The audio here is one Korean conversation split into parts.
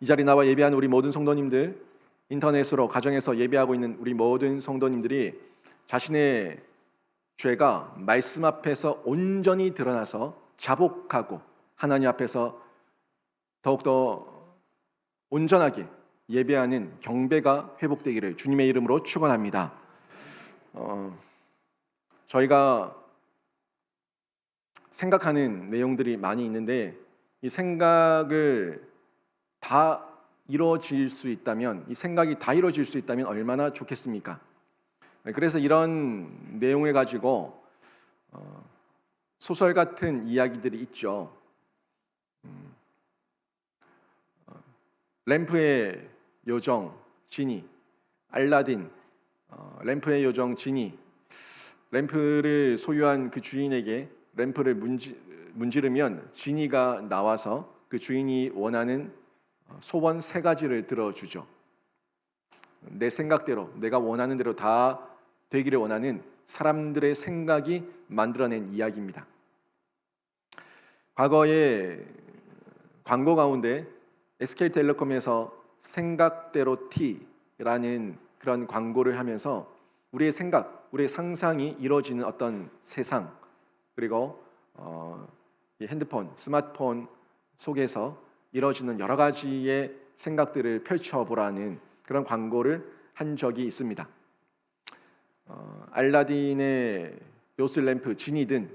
이 자리 나와 예배하는 우리 모든 성도님들, 인터넷으로 가정에서 예배하고 있는 우리 모든 성도님들이 자신의 죄가 말씀 앞에서 온전히 드러나서 자복하고 하나님 앞에서 더욱더 온전하게 예배하는 경배가 회복되기를 주님의 이름으로 축원합니다. 저희가 생각하는 내용들이 많이 있는데 이 생각을 다 이루어질 수 있다면, 이 생각이 다 이루어질 수 있다면 얼마나 좋겠습니까? 그래서 이런 내용을 가지고 소설 같은 이야기들이 있죠. 램프의 요정 지니, 알라딘, 램프의 요정 지니, 램프를 소유한 그 주인에게 램프를 문지르면 지니가 나와서 그 주인이 원하는 소원 3가지를 들어주죠. 내 생각대로, 내가 원하는 대로 다 되기를 원하는 사람들의 생각이 만들어낸 이야기입니다. 과거에 광고 가운데 SK텔레콤에서 생각대로 T라는 그런 광고를 하면서 우리의 생각, 우리의 상상이 이루어지는 어떤 세상, 그리고 이 핸드폰, 스마트폰 속에서 이루어지는 여러 가지의 생각들을 펼쳐보라는 그런 광고를 한 적이 있습니다. 알라딘의 요술램프 지니든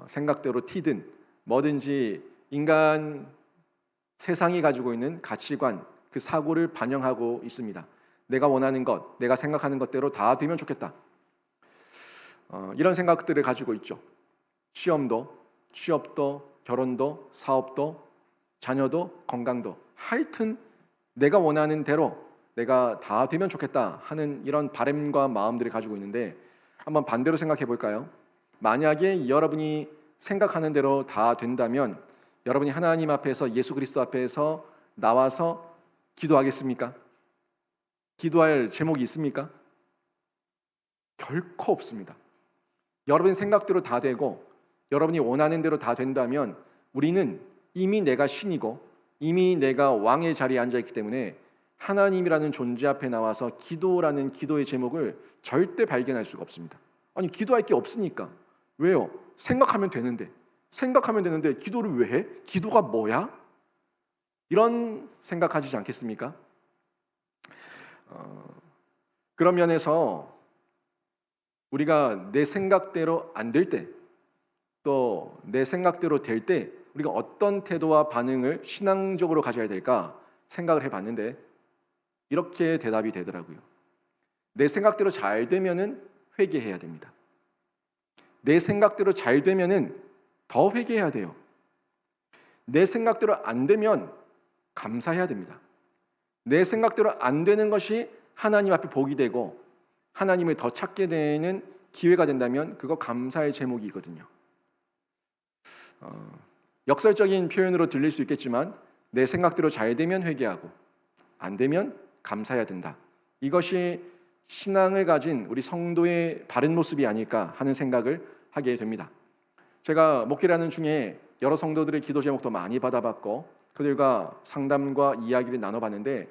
생각대로 T든 뭐든지 인간 세상이 가지고 있는 가치관, 그 사고를 반영하고 있습니다. 내가 원하는 것, 내가 생각하는 것대로 다 되면 좋겠다. 이런 생각들을 가지고 있죠. 시험도, 취업도, 결혼도, 사업도, 자녀도, 건강도, 하여튼 내가 원하는 대로 내가 다 되면 좋겠다 하는 이런 바람과 마음들을 가지고 있는데, 한번 반대로 생각해 볼까요? 만약에 여러분이 생각하는 대로 다 된다면 여러분이 하나님 앞에서, 예수 그리스도 앞에서 나와서 기도하겠습니까? 기도할 제목이 있습니까? 결코 없습니다. 여러분 생각대로 다 되고 여러분이 원하는 대로 다 된다면 우리는 이미 내가 신이고 이미 내가 왕의 자리에 앉아있기 때문에 하나님이라는 존재 앞에 나와서 기도라는 기도의 제목을 절대 발견할 수가 없습니다. 아니, 기도할 게 없으니까. 왜요? 생각하면 되는데 기도를 왜 해? 기도가 뭐야? 이런 생각하시지 않겠습니까? 그런 면에서 우리가 내 생각대로 안 될 때, 또 내 생각대로 될 때 우리가 어떤 태도와 반응을 신앙적으로 가져야 될까 생각을 해봤는데 이렇게 대답이 되더라고요. 내 생각대로 잘 되면은 회개해야 됩니다. 내 생각대로 잘 되면은 더 회개해야 돼요. 내 생각대로 안 되면 감사해야 됩니다. 내 생각대로 안 되는 것이 하나님 앞에 복이 되고 하나님을 더 찾게 되는 기회가 된다면 그거 감사의 제목이거든요. 역설적인 표현으로 들릴 수 있겠지만 내 생각대로 잘 되면 회개하고 안 되면 감사해야 된다. 이것이 신앙을 가진 우리 성도의 바른 모습이 아닐까 하는 생각을 하게 됩니다. 제가 목회를 하는 중에 여러 성도들의 기도 제목도 많이 받아봤고 그들과 상담과 이야기를 나눠봤는데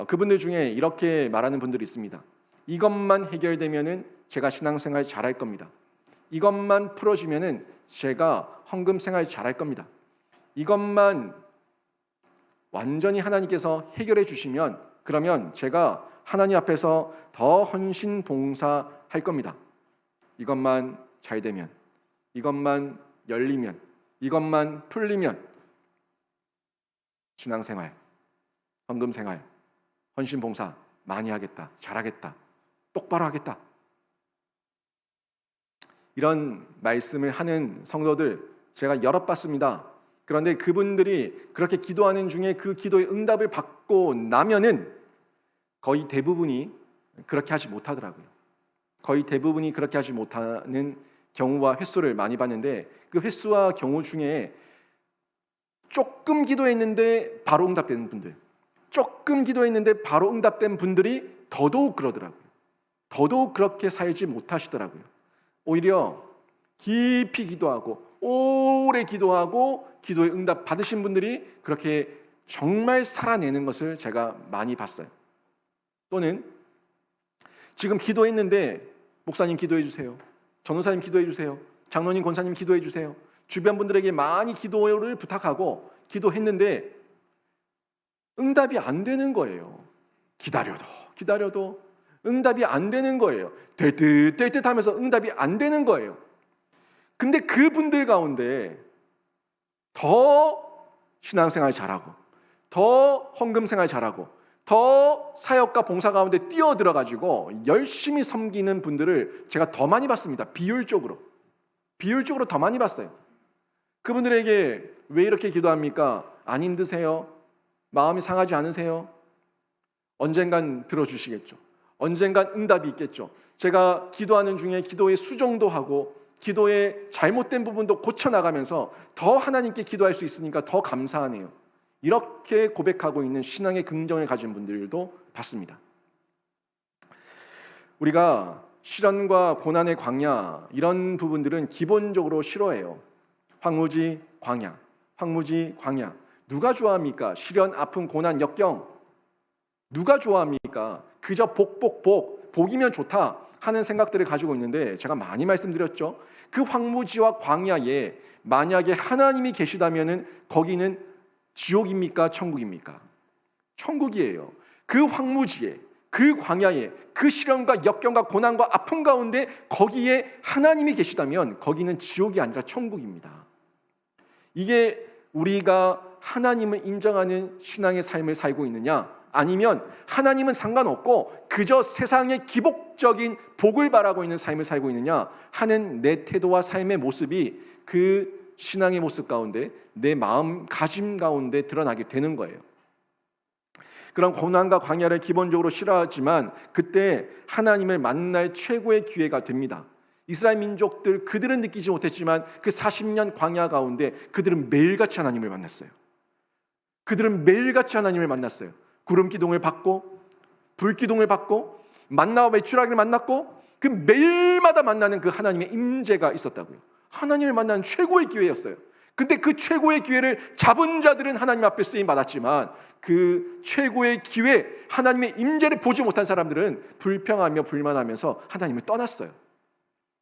그분들 중에 이렇게 말하는 분들이 있습니다. 이것만 해결되면은 제가 신앙생활 잘할 겁니다. 이것만 풀어지면은 제가 헌금생활 잘할 겁니다. 이것만 완전히 하나님께서 해결해 주시면 그러면 제가 하나님 앞에서 더 헌신 봉사할 겁니다. 이것만 잘 되면, 이것만 열리면, 이것만 풀리면 신앙생활, 헌금생활, 헌신 봉사 많이 하겠다, 잘하겠다, 똑바로 하겠다. 이런 말씀을 하는 성도들 제가 여러 봤습니다. 그런데 그분들이 그렇게 기도하는 중에 그 기도의 응답을 받고 나면은 거의 대부분이 그렇게 하지 못하더라고요. 거의 대부분이 그렇게 하지 못하는 경우와 횟수를 많이 봤는데 그 횟수와 경우 중에 조금 기도했는데 바로 응답되는 분들, 조금 기도했는데 바로 응답된 분들이 더더욱 그러더라고요. 더더욱 그렇게 살지 못하시더라고요. 오히려 깊이 기도하고 오래 기도하고 기도의 응답 받으신 분들이 그렇게 정말 살아내는 것을 제가 많이 봤어요. 또는 지금 기도했는데 목사님 기도해 주세요. 전도사님 기도해 주세요. 장로님, 권사님 기도해 주세요. 주변 분들에게 많이 기도를 부탁하고 기도했는데 응답이 안 되는 거예요. 기다려도 응답이 안 되는 거예요. 될 듯 하면서 응답이 안 되는 거예요. 근데 그분들 가운데 더 신앙생활 잘하고, 더 헌금생활 잘하고, 더 사역과 봉사 가운데 뛰어들어가지고 열심히 섬기는 분들을 제가 더 많이 봤습니다. 비율적으로 더 많이 봤어요. 그분들에게 왜 이렇게 기도합니까? 안 힘드세요? 마음이 상하지 않으세요? 언젠간 들어주시겠죠. 언젠간 응답이 있겠죠. 제가 기도하는 중에 기도의 수정도 하고 기도의 잘못된 부분도 고쳐나가면서 더 하나님께 기도할 수 있으니까 더 감사하네요. 이렇게 고백하고 있는 신앙의 긍정을 가진 분들도 봤습니다. 우리가 시련과 고난의 광야, 이런 부분들은 기본적으로 싫어해요. 황무지 광야. 누가 좋아합니까? 시련, 아픔, 고난, 역경. 누가 좋아합니까? 그저 복이면 좋다 하는 생각들을 가지고 있는데, 제가 많이 말씀드렸죠. 그 황무지와 광야에 만약에 하나님이 계시다면은 거기는 지옥입니까? 천국입니까? 천국이에요. 그 황무지에, 그 광야에, 그 시련과 역경과 고난과 아픔 가운데 거기에 하나님이 계시다면 거기는 지옥이 아니라 천국입니다. 이게 우리가 하나님을 인정하는 신앙의 삶을 살고 있느냐, 아니면 하나님은 상관없고 그저 세상의 기복적인 복을 바라고 있는 삶을 살고 있느냐 하는 내 태도와 삶의 모습이 그 신앙의 모습 가운데, 내 마음가짐 가운데 드러나게 되는 거예요. 그런 고난과 광야를 기본적으로 싫어하지만 그때 하나님을 만날 최고의 기회가 됩니다. 이스라엘 민족들, 그들은 느끼지 못했지만 그 40년 광야 가운데 그들은 매일같이 하나님을 만났어요. 구름 기둥을 받고 불 기둥을 받고 만나와 메추라기를 만났고, 그 매일마다 만나는 그 하나님의 임재가 있었다고요. 하나님을 만나는 최고의 기회였어요. 근데 그 최고의 기회를 잡은 자들은 하나님 앞에 쓰임 받았지만 그 최고의 기회, 하나님의 임재를 보지 못한 사람들은 불평하며 불만하면서 하나님을 떠났어요.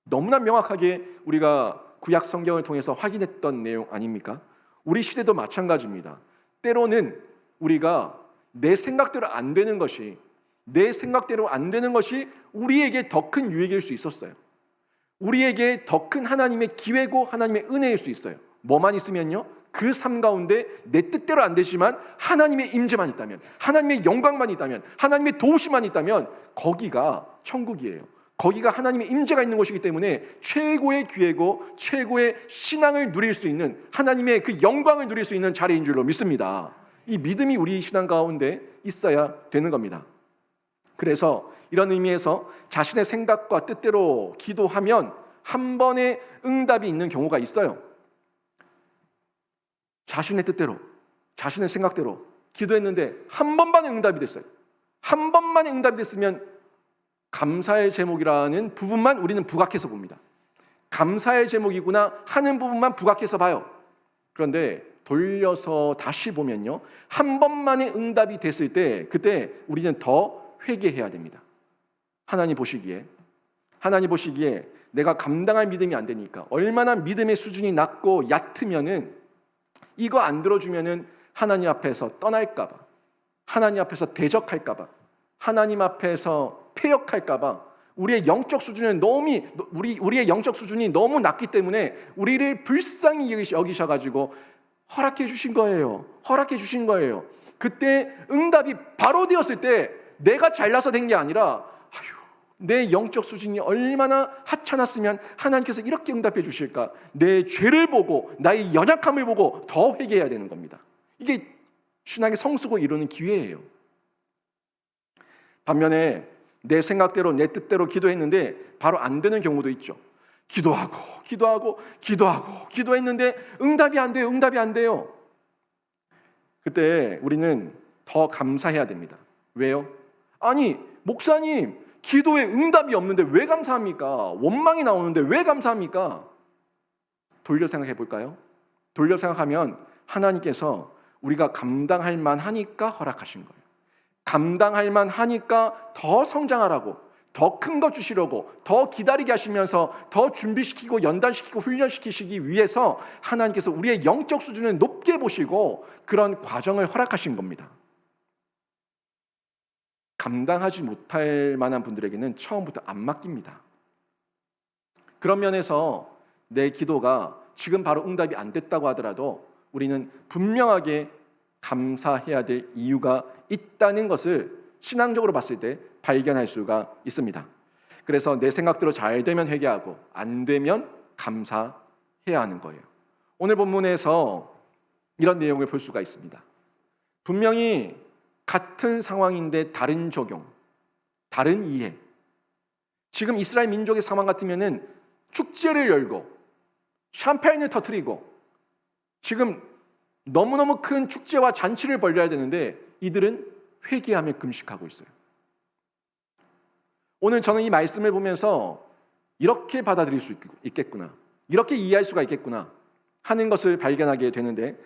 너무나 명확하게 우리가 구약 성경을 통해서 확인했던 내용 아닙니까? 우리 시대도 마찬가지입니다. 때로는 우리가 내 생각대로 안 되는 것이 우리에게 더 큰 유익일 수 있었어요. 우리에게 더 큰 하나님의 기회고 하나님의 은혜일 수 있어요. 뭐만 있으면요, 그 삶 가운데 내 뜻대로 안 되지만 하나님의 임재만 있다면, 하나님의 영광만 있다면, 하나님의 도우심만 있다면 거기가 천국이에요. 거기가 하나님의 임재가 있는 곳이기 때문에 최고의 기회고 최고의 신앙을 누릴 수 있는, 하나님의 그 영광을 누릴 수 있는 자리인 줄로 믿습니다. 이 믿음이 우리 신앙 가운데 있어야 되는 겁니다. 그래서 이런 의미에서 자신의 생각과 뜻대로 기도하면 한 번의 응답이 있는 경우가 있어요. 자신의 뜻대로, 자신의 생각대로 기도했는데 한 번만에 응답이 됐어요. 한 번만에 응답이 됐으면 감사의 제목이라는 부분만 우리는 부각해서 봅니다. 감사의 제목이구나 하는 부분만 부각해서 봐요. 그런데 돌려서 다시 보면요, 한 번만에 응답이 됐을 때 그때 우리는 더 회개해야 됩니다. 하나님 보시기에 내가 감당할 믿음이 안 되니까, 얼마나 믿음의 수준이 낮고 얕으면은 이거 안 들어주면은 하나님 앞에서 떠날까 봐, 하나님 앞에서 대적할까 봐, 하나님 앞에서 패역할까 봐, 우리의 영적 수준이 너무 낮기 때문에 우리를 불쌍히 여기셔가지고 허락해 주신 거예요. 그때 응답이 바로 되었을 때 내가 잘나서 된 게 아니라, 내 영적 수준이 얼마나 하찮았으면 하나님께서 이렇게 응답해 주실까, 내 죄를 보고 나의 연약함을 보고 더 회개해야 되는 겁니다. 이게 신앙의 성숙을 이루는 기회예요. 반면에 내 생각대로 내 뜻대로 기도했는데 바로 안 되는 경우도 있죠. 기도했는데 응답이 안 돼요. 그때 우리는 더 감사해야 됩니다. 왜요? 아니, 목사님, 기도에 응답이 없는데 왜 감사합니까? 원망이 나오는데 왜 감사합니까? 돌려 생각해 볼까요? 돌려 생각하면 하나님께서 우리가 감당할 만하니까 허락하신 거예요. 감당할 만하니까 더 성장하라고, 더 큰 거 주시려고, 더 기다리게 하시면서 더 준비시키고 연단시키고 훈련시키시기 위해서 하나님께서 우리의 영적 수준을 높게 보시고 그런 과정을 허락하신 겁니다. 감당하지 못할 만한 분들에게는 처음부터 안 맡깁니다. 그런 면에서 내 기도가 지금 바로 응답이 안 됐다고 하더라도 우리는 분명하게 감사해야 될 이유가 있다는 것을 신앙적으로 봤을 때 발견할 수가 있습니다. 그래서 내 생각대로 잘 되면 회개하고 안 되면 감사해야 하는 거예요. 오늘 본문에서 이런 내용을 볼 수가 있습니다. 분명히 같은 상황인데 다른 적용, 다른 이해. 지금 이스라엘 민족의 상황 같으면은 축제를 열고 샴페인을 터뜨리고 지금 너무너무 큰 축제와 잔치를 벌여야 되는데 이들은 회개하며 금식하고 있어요. 오늘 저는 이 말씀을 보면서 이렇게 받아들일 수 있겠구나, 이렇게 이해할 수가 있겠구나 하는 것을 발견하게 되는데,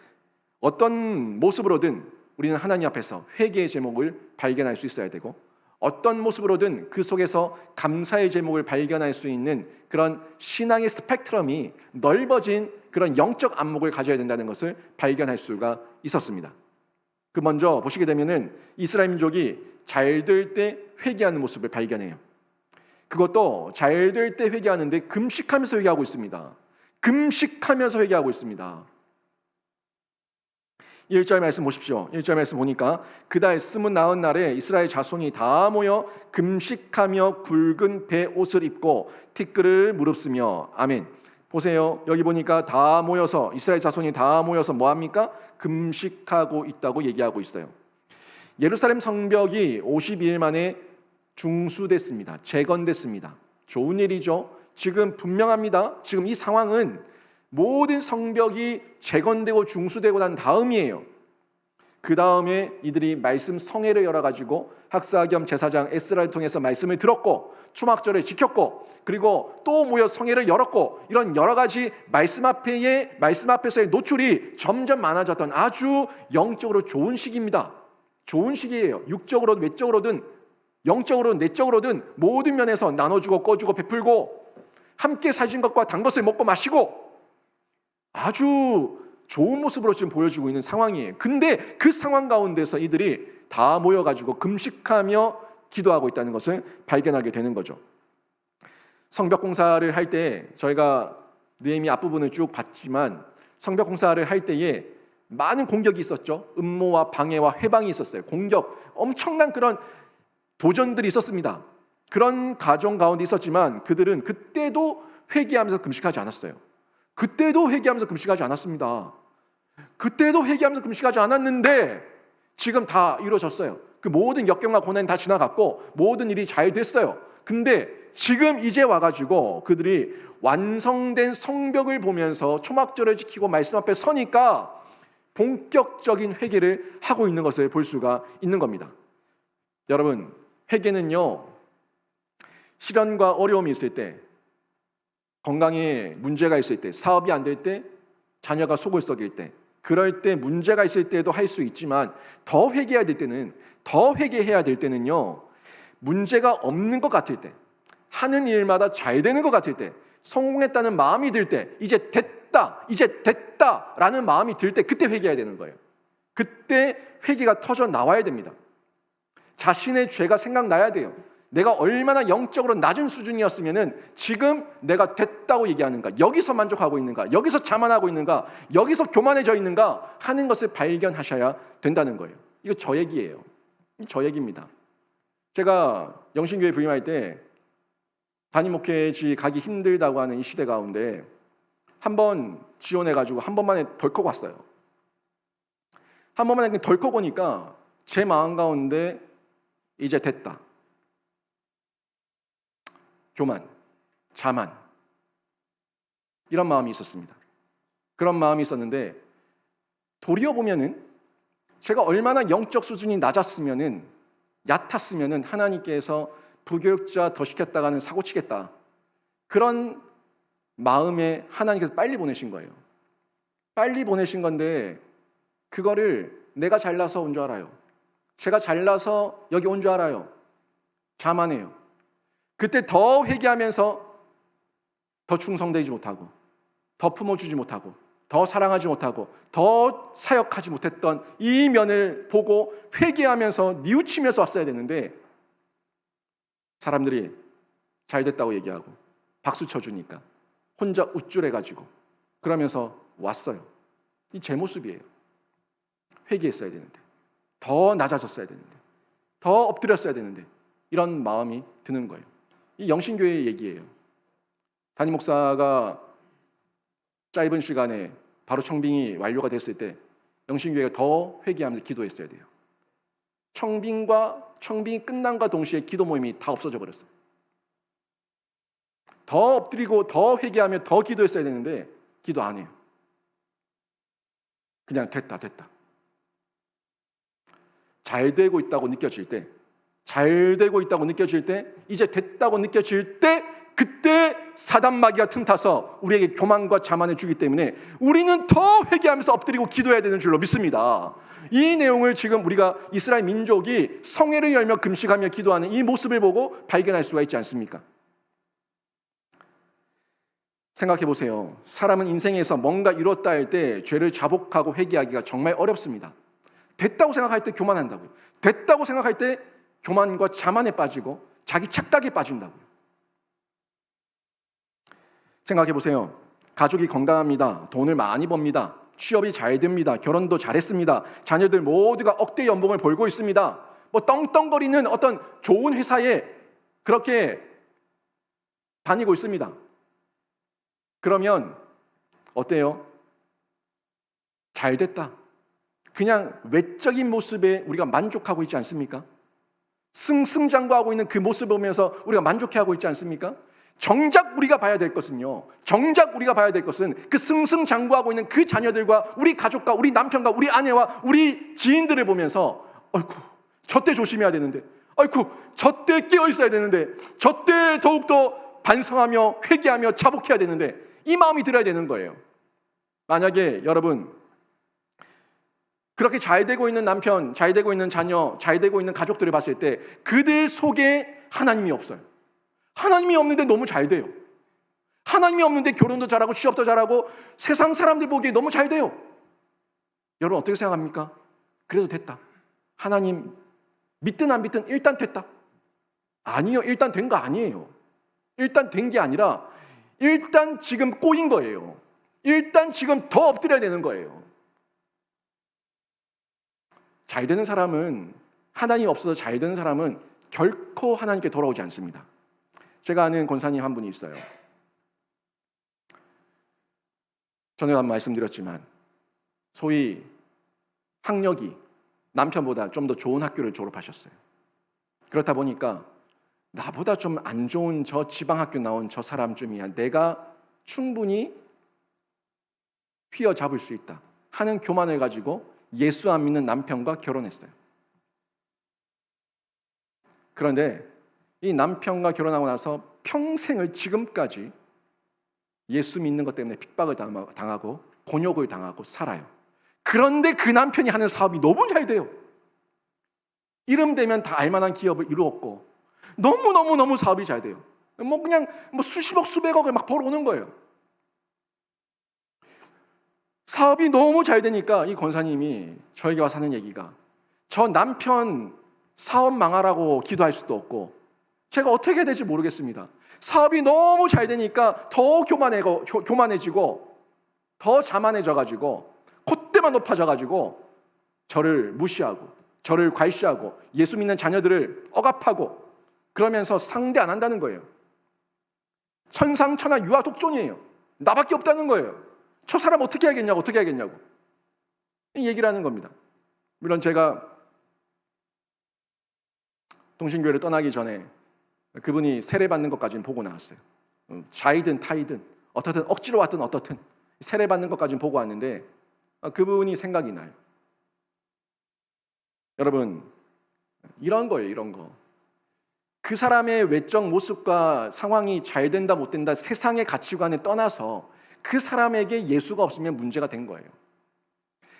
어떤 모습으로든 우리는 하나님 앞에서 회개의 제목을 발견할 수 있어야 되고, 어떤 모습으로든 그 속에서 감사의 제목을 발견할 수 있는 그런 신앙의 스펙트럼이 넓어진 그런 영적 안목을 가져야 된다는 것을 발견할 수가 있었습니다. 그 먼저 보시게 되면은 이스라엘 민족이 잘 될 때 회개하는 모습을 발견해요. 그것도 잘 될 때 회개하는데 금식하면서 회개하고 있습니다. 금식하면서 회개하고 있습니다. 1절 말씀 보십시오. 1절 말씀 보니까 그달 스무 나흔 날에 이스라엘 자손이 다 모여 금식하며 굵은 배 옷을 입고 티끌을 무릅쓰며. 아멘. 보세요. 여기 보니까 다 모여서, 이스라엘 자손이 다 모여서 뭐합니까? 금식하고 있다고 얘기하고 있어요. 예루살렘 성벽이 52일 만에 중수됐습니다. 재건됐습니다. 좋은 일이죠. 지금 분명합니다. 지금 이 상황은 모든 성벽이 재건되고 중수되고 난 다음이에요. 그 다음에 이들이 말씀 성회를 열어가지고 학사 겸 제사장 에스라를 통해서 말씀을 들었고 초막절을 지켰고 그리고 또 모여 성회를 열었고, 이런 여러 가지 말씀 앞에서의 노출이 점점 많아졌던 아주 영적으로 좋은 시기입니다. 좋은 시기예요. 육적으로든 외적으로든 영적으로든 내적으로든 모든 면에서 나눠주고 꺼주고 베풀고 함께 사신 것과 단 것을 먹고 마시고 아주 좋은 모습으로 지금 보여주고 있는 상황이에요. 근데 그 상황 가운데서 이들이 다 모여가지고 금식하며 기도하고 있다는 것을 발견하게 되는 거죠. 성벽 공사를 할 때 저희가 느헤미야 앞부분을 쭉 봤지만 성벽 공사를 할 때에 많은 공격이 있었죠. 음모와 방해와 회방이 있었어요. 공격, 엄청난 그런 도전들이 있었습니다. 그런 과정 가운데 있었지만 그들은 그때도 회개하면서 금식하지 않았어요. 그때도 회개하면서 금식하지 않았습니다. 그때도 회개하면서 금식하지 않았는데 지금 다 이루어졌어요. 그 모든 역경과 고난이 다 지나갔고 모든 일이 잘 됐어요. 근데 지금 이제 와가지고 그들이 완성된 성벽을 보면서 초막절을 지키고 말씀 앞에 서니까 본격적인 회개를 하고 있는 것을 볼 수가 있는 겁니다. 여러분, 회개는요, 시련과 어려움이 있을 때, 건강에 문제가 있을 때, 사업이 안 될 때, 자녀가 속을 썩일 때, 그럴 때 문제가 있을 때도 할 수 있지만 더 회개해야 될 때는요, 문제가 없는 것 같을 때, 하는 일마다 잘 되는 것 같을 때, 성공했다는 마음이 들 때, 이제 됐다라는 마음이 들 때 그때 회개해야 되는 거예요. 그때 회개가 터져 나와야 됩니다. 자신의 죄가 생각나야 돼요. 내가 얼마나 영적으로 낮은 수준이었으면은 지금 내가 됐다고 얘기하는가, 여기서 만족하고 있는가, 여기서 자만하고 있는가, 여기서 교만해져 있는가 하는 것을 발견하셔야 된다는 거예요. 이거 저 얘기예요. 저 얘기입니다. 제가 영신교회 부임할 때 담임 목회지 가기 힘들다고 하는 이 시대 가운데 한 번 지원해가지고 한 번만에 덜컥 왔어요. 한 번만에 덜컥 오니까 제 마음 가운데 이제 됐다, 교만, 자만, 이런 마음이 있었습니다. 그런 마음이 있었는데 도리어 보면은 제가 얼마나 영적 수준이 낮았으면은, 얕았으면은 하나님께서 부교육자 더 시켰다가는 사고치겠다, 그런 마음에 하나님께서 빨리 보내신 거예요. 빨리 보내신 건데 그거를 내가 잘나서 온 줄 알아요. 제가 잘나서 여기 온 줄 알아요. 자만해요. 그때 더 회개하면서 더 충성되지 못하고, 더 품어주지 못하고, 더 사랑하지 못하고, 더 사역하지 못했던 이 면을 보고 회개하면서 뉘우치면서 왔어야 되는데, 사람들이 잘 됐다고 얘기하고 박수 쳐주니까 혼자 우쭐해가지고 그러면서 왔어요. 이 제 모습이에요. 회개했어야 되는데, 더 낮아졌어야 되는데, 더 엎드렸어야 되는데, 이런 마음이 드는 거예요. 이 영신교회의 얘기예요. 담임 목사가 짧은 시간에 바로 청빙이 완료가 됐을 때 영신교회가 더 회개하면서 기도했어야 돼요. 청빙이 끝난과 동시에 기도 모임이 다 없어져 버렸어요. 더 엎드리고 더 회개하며 더 기도했어야 되는데 기도 안 해요. 그냥 됐다. 잘 되고 있다고 느껴질 때, 이제 됐다고 느껴질 때, 그때 사단 마귀가 틈타서 우리에게 교만과 자만을 주기 때문에 우리는 더 회개하면서 엎드리고 기도해야 되는 줄로 믿습니다. 이 내용을 지금 우리가 이스라엘 민족이 성회를 열며 금식하며 기도하는 이 모습을 보고 발견할 수가 있지 않습니까? 생각해 보세요. 사람은 인생에서 뭔가 이뤘다 할 때 죄를 자복하고 회개하기가 정말 어렵습니다. 됐다고 생각할 때 교만한다고요. 됐다고 생각할 때 교만과 자만에 빠지고 자기 착각에 빠진다고요. 생각해 보세요. 가족이 건강합니다. 돈을 많이 법니다. 취업이 잘 됩니다. 결혼도 잘했습니다. 자녀들 모두가 억대 연봉을 벌고 있습니다. 뭐 떵떵거리는 어떤 좋은 회사에 그렇게 다니고 있습니다. 그러면 어때요? 잘 됐다. 그냥 외적인 모습에 우리가 만족하고 있지 않습니까? 승승장구하고 있는 그 모습을 보면서 우리가 만족해하고 있지 않습니까? 정작 우리가 봐야 될 것은 그 승승장구하고 있는 그 자녀들과 우리 가족과 우리 남편과 우리 아내와 우리 지인들을 보면서 아이고 저때 조심해야 되는데, 아이고 저때 깨어 있어야 되는데, 저때 더욱더 반성하며 회개하며 자복해야 되는데, 이 마음이 들어야 되는 거예요. 만약에 여러분 그렇게 잘 되고 있는 남편, 잘 되고 있는 자녀, 잘 되고 있는 가족들을 봤을 때 그들 속에 하나님이 없어요. 하나님이 없는데 너무 잘 돼요. 하나님이 없는데 결혼도 잘하고 취업도 잘하고 세상 사람들 보기에 너무 잘 돼요. 여러분 어떻게 생각합니까? 그래도 됐다. 하나님 믿든 안 믿든 일단 됐다. 아니요, 일단 된 거 아니에요. 일단 된 게 아니라 일단 지금 꼬인 거예요. 일단 지금 더 엎드려야 되는 거예요. 잘 되는 사람은, 하나님 없어서 잘 되는 사람은 결코 하나님께 돌아오지 않습니다. 제가 아는 권사님 한 분이 있어요. 전에 한 말씀드렸지만 소위 학력이 남편보다 좀 더 좋은 학교를 졸업하셨어요. 그렇다 보니까 나보다 좀 안 좋은 저 지방학교 나온 저 사람쯤이야 내가 충분히 휘어잡을 수 있다 하는 교만을 가지고 예수 안 믿는 남편과 결혼했어요. 그런데 이 남편과 결혼하고 나서 평생을 지금까지 예수 믿는 것 때문에 핍박을 당하고 곤욕을 당하고 살아요. 그런데 그 남편이 하는 사업이 너무 잘 돼요. 이름 되면 다 알만한 기업을 이루었고 너무 사업이 잘 돼요. 그냥 수십억 수백억을 막 벌어오는 거예요. 사업이 너무 잘 되니까 이 권사님이 저에게 와서 하는 얘기가, 저 남편 사업 망하라고 기도할 수도 없고 제가 어떻게 해야 될지 모르겠습니다. 사업이 너무 잘 되니까 더 교만해지고 더 자만해져가지고 콧대만 높아져가지고 저를 무시하고 저를 괄시하고 예수 믿는 자녀들을 억압하고 그러면서 상대 안 한다는 거예요. 천상천하 유아 독존이에요. 나밖에 없다는 거예요. 저 사람 어떻게 하겠냐고 이 얘기를 하는 겁니다. 물론 제가 동신교회를 떠나기 전에 그분이 세례받는 것까지는 보고 나왔어요. 자이든 타이든 어떻든 억지로 왔든 어떻든 세례받는 것까지는 보고 왔는데 그분이 생각이 나요. 여러분 이런 거예요. 이런 거. 그 사람의 외적 모습과 상황이 잘 된다 못 된다 세상의 가치관에 떠나서 그 사람에게 예수가 없으면 문제가 된 거예요.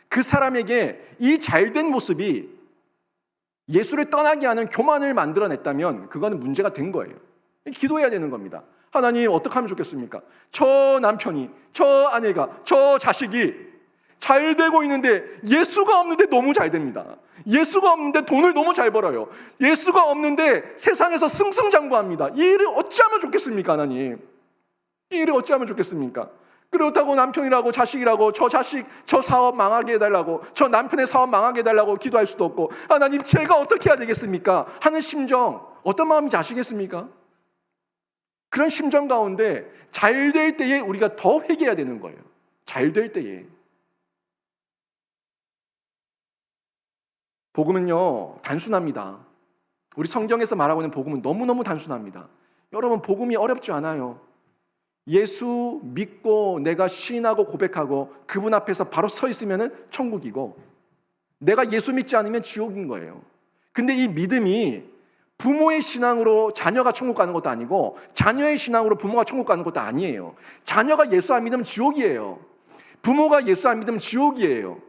그 사람에게 이 잘된 모습이 예수를 떠나게 하는 교만을 만들어냈다면 그거는 문제가 된 거예요. 기도해야 되는 겁니다. 하나님, 어떻게 하면 좋겠습니까? 저 남편이, 저 아내가, 저 자식이 잘 되고 있는데 예수가 없는데 너무 잘 됩니다. 예수가 없는데 돈을 너무 잘 벌어요. 예수가 없는데 세상에서 승승장구합니다. 이 일을 어찌하면 좋겠습니까, 하나님? 이 일을 어찌하면 좋겠습니까? 그렇다고 남편이라고 자식이라고 저 자식, 저 사업 망하게 해달라고, 저 남편의 사업 망하게 해달라고 기도할 수도 없고, 하나님, 제가 어떻게 해야 되겠습니까? 하는 심정, 어떤 마음인지 아시겠습니까? 그런 심정 가운데 잘 될 때에 우리가 더 회개해야 되는 거예요. 잘 될 때에. 복음은요, 단순합니다. 우리 성경에서 말하고 있는 복음은 너무너무 단순합니다. 여러분, 복음이 어렵지 않아요. 예수 믿고 내가 시인하고 고백하고 그분 앞에서 바로 서 있으면 천국이고, 내가 예수 믿지 않으면 지옥인 거예요. 근데 이 믿음이 부모의 신앙으로 자녀가 천국 가는 것도 아니고, 자녀의 신앙으로 부모가 천국 가는 것도 아니에요. 자녀가 예수 안 믿으면 지옥이에요. 부모가 예수 안 믿으면 지옥이에요.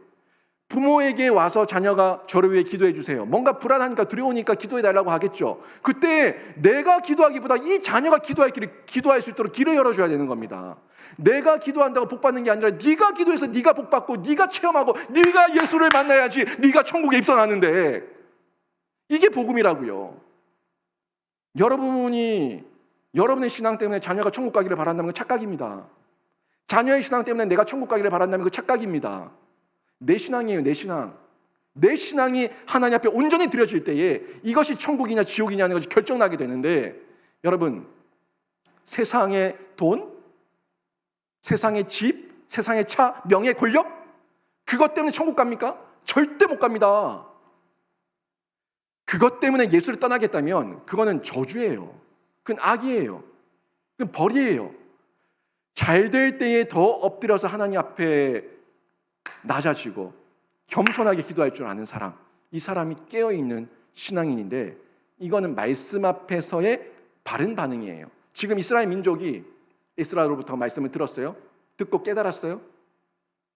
부모에게 와서 자녀가 저를 위해 기도해 주세요. 뭔가 불안하니까 두려우니까 기도해 달라고 하겠죠. 그때 내가 기도하기보다 이 자녀가 기도할 수 있도록 길을 열어줘야 되는 겁니다. 내가 기도한다고 복 받는 게 아니라 네가 기도해서 네가 복 받고 네가 체험하고 네가 예수를 만나야지 네가 천국에 입성하는데, 이게 복음이라고요. 여러분의 신앙 때문에 자녀가 천국 가기를 바란다면 그 착각입니다. 자녀의 신앙 때문에 내가 천국 가기를 바란다면 그 착각입니다. 내 신앙이에요, 내 신앙. 내 신앙이 하나님 앞에 온전히 드려질 때에 이것이 천국이냐 지옥이냐 하는 것이 결정나게 되는데, 여러분, 세상의 돈, 세상의 집, 세상의 차, 명예, 권력, 그것 때문에 천국 갑니까? 절대 못 갑니다. 그것 때문에 예수를 떠나겠다면 그거는 저주예요. 그건 악이에요. 그건 벌이에요. 잘 될 때에 더 엎드려서 하나님 앞에 낮아지고 겸손하게 기도할 줄 아는 사람, 이 사람이 깨어있는 신앙인인데, 이거는 말씀 앞에서의 바른 반응이에요. 지금 이스라엘 민족이 이스라엘로부터 말씀을 들었어요? 듣고 깨달았어요?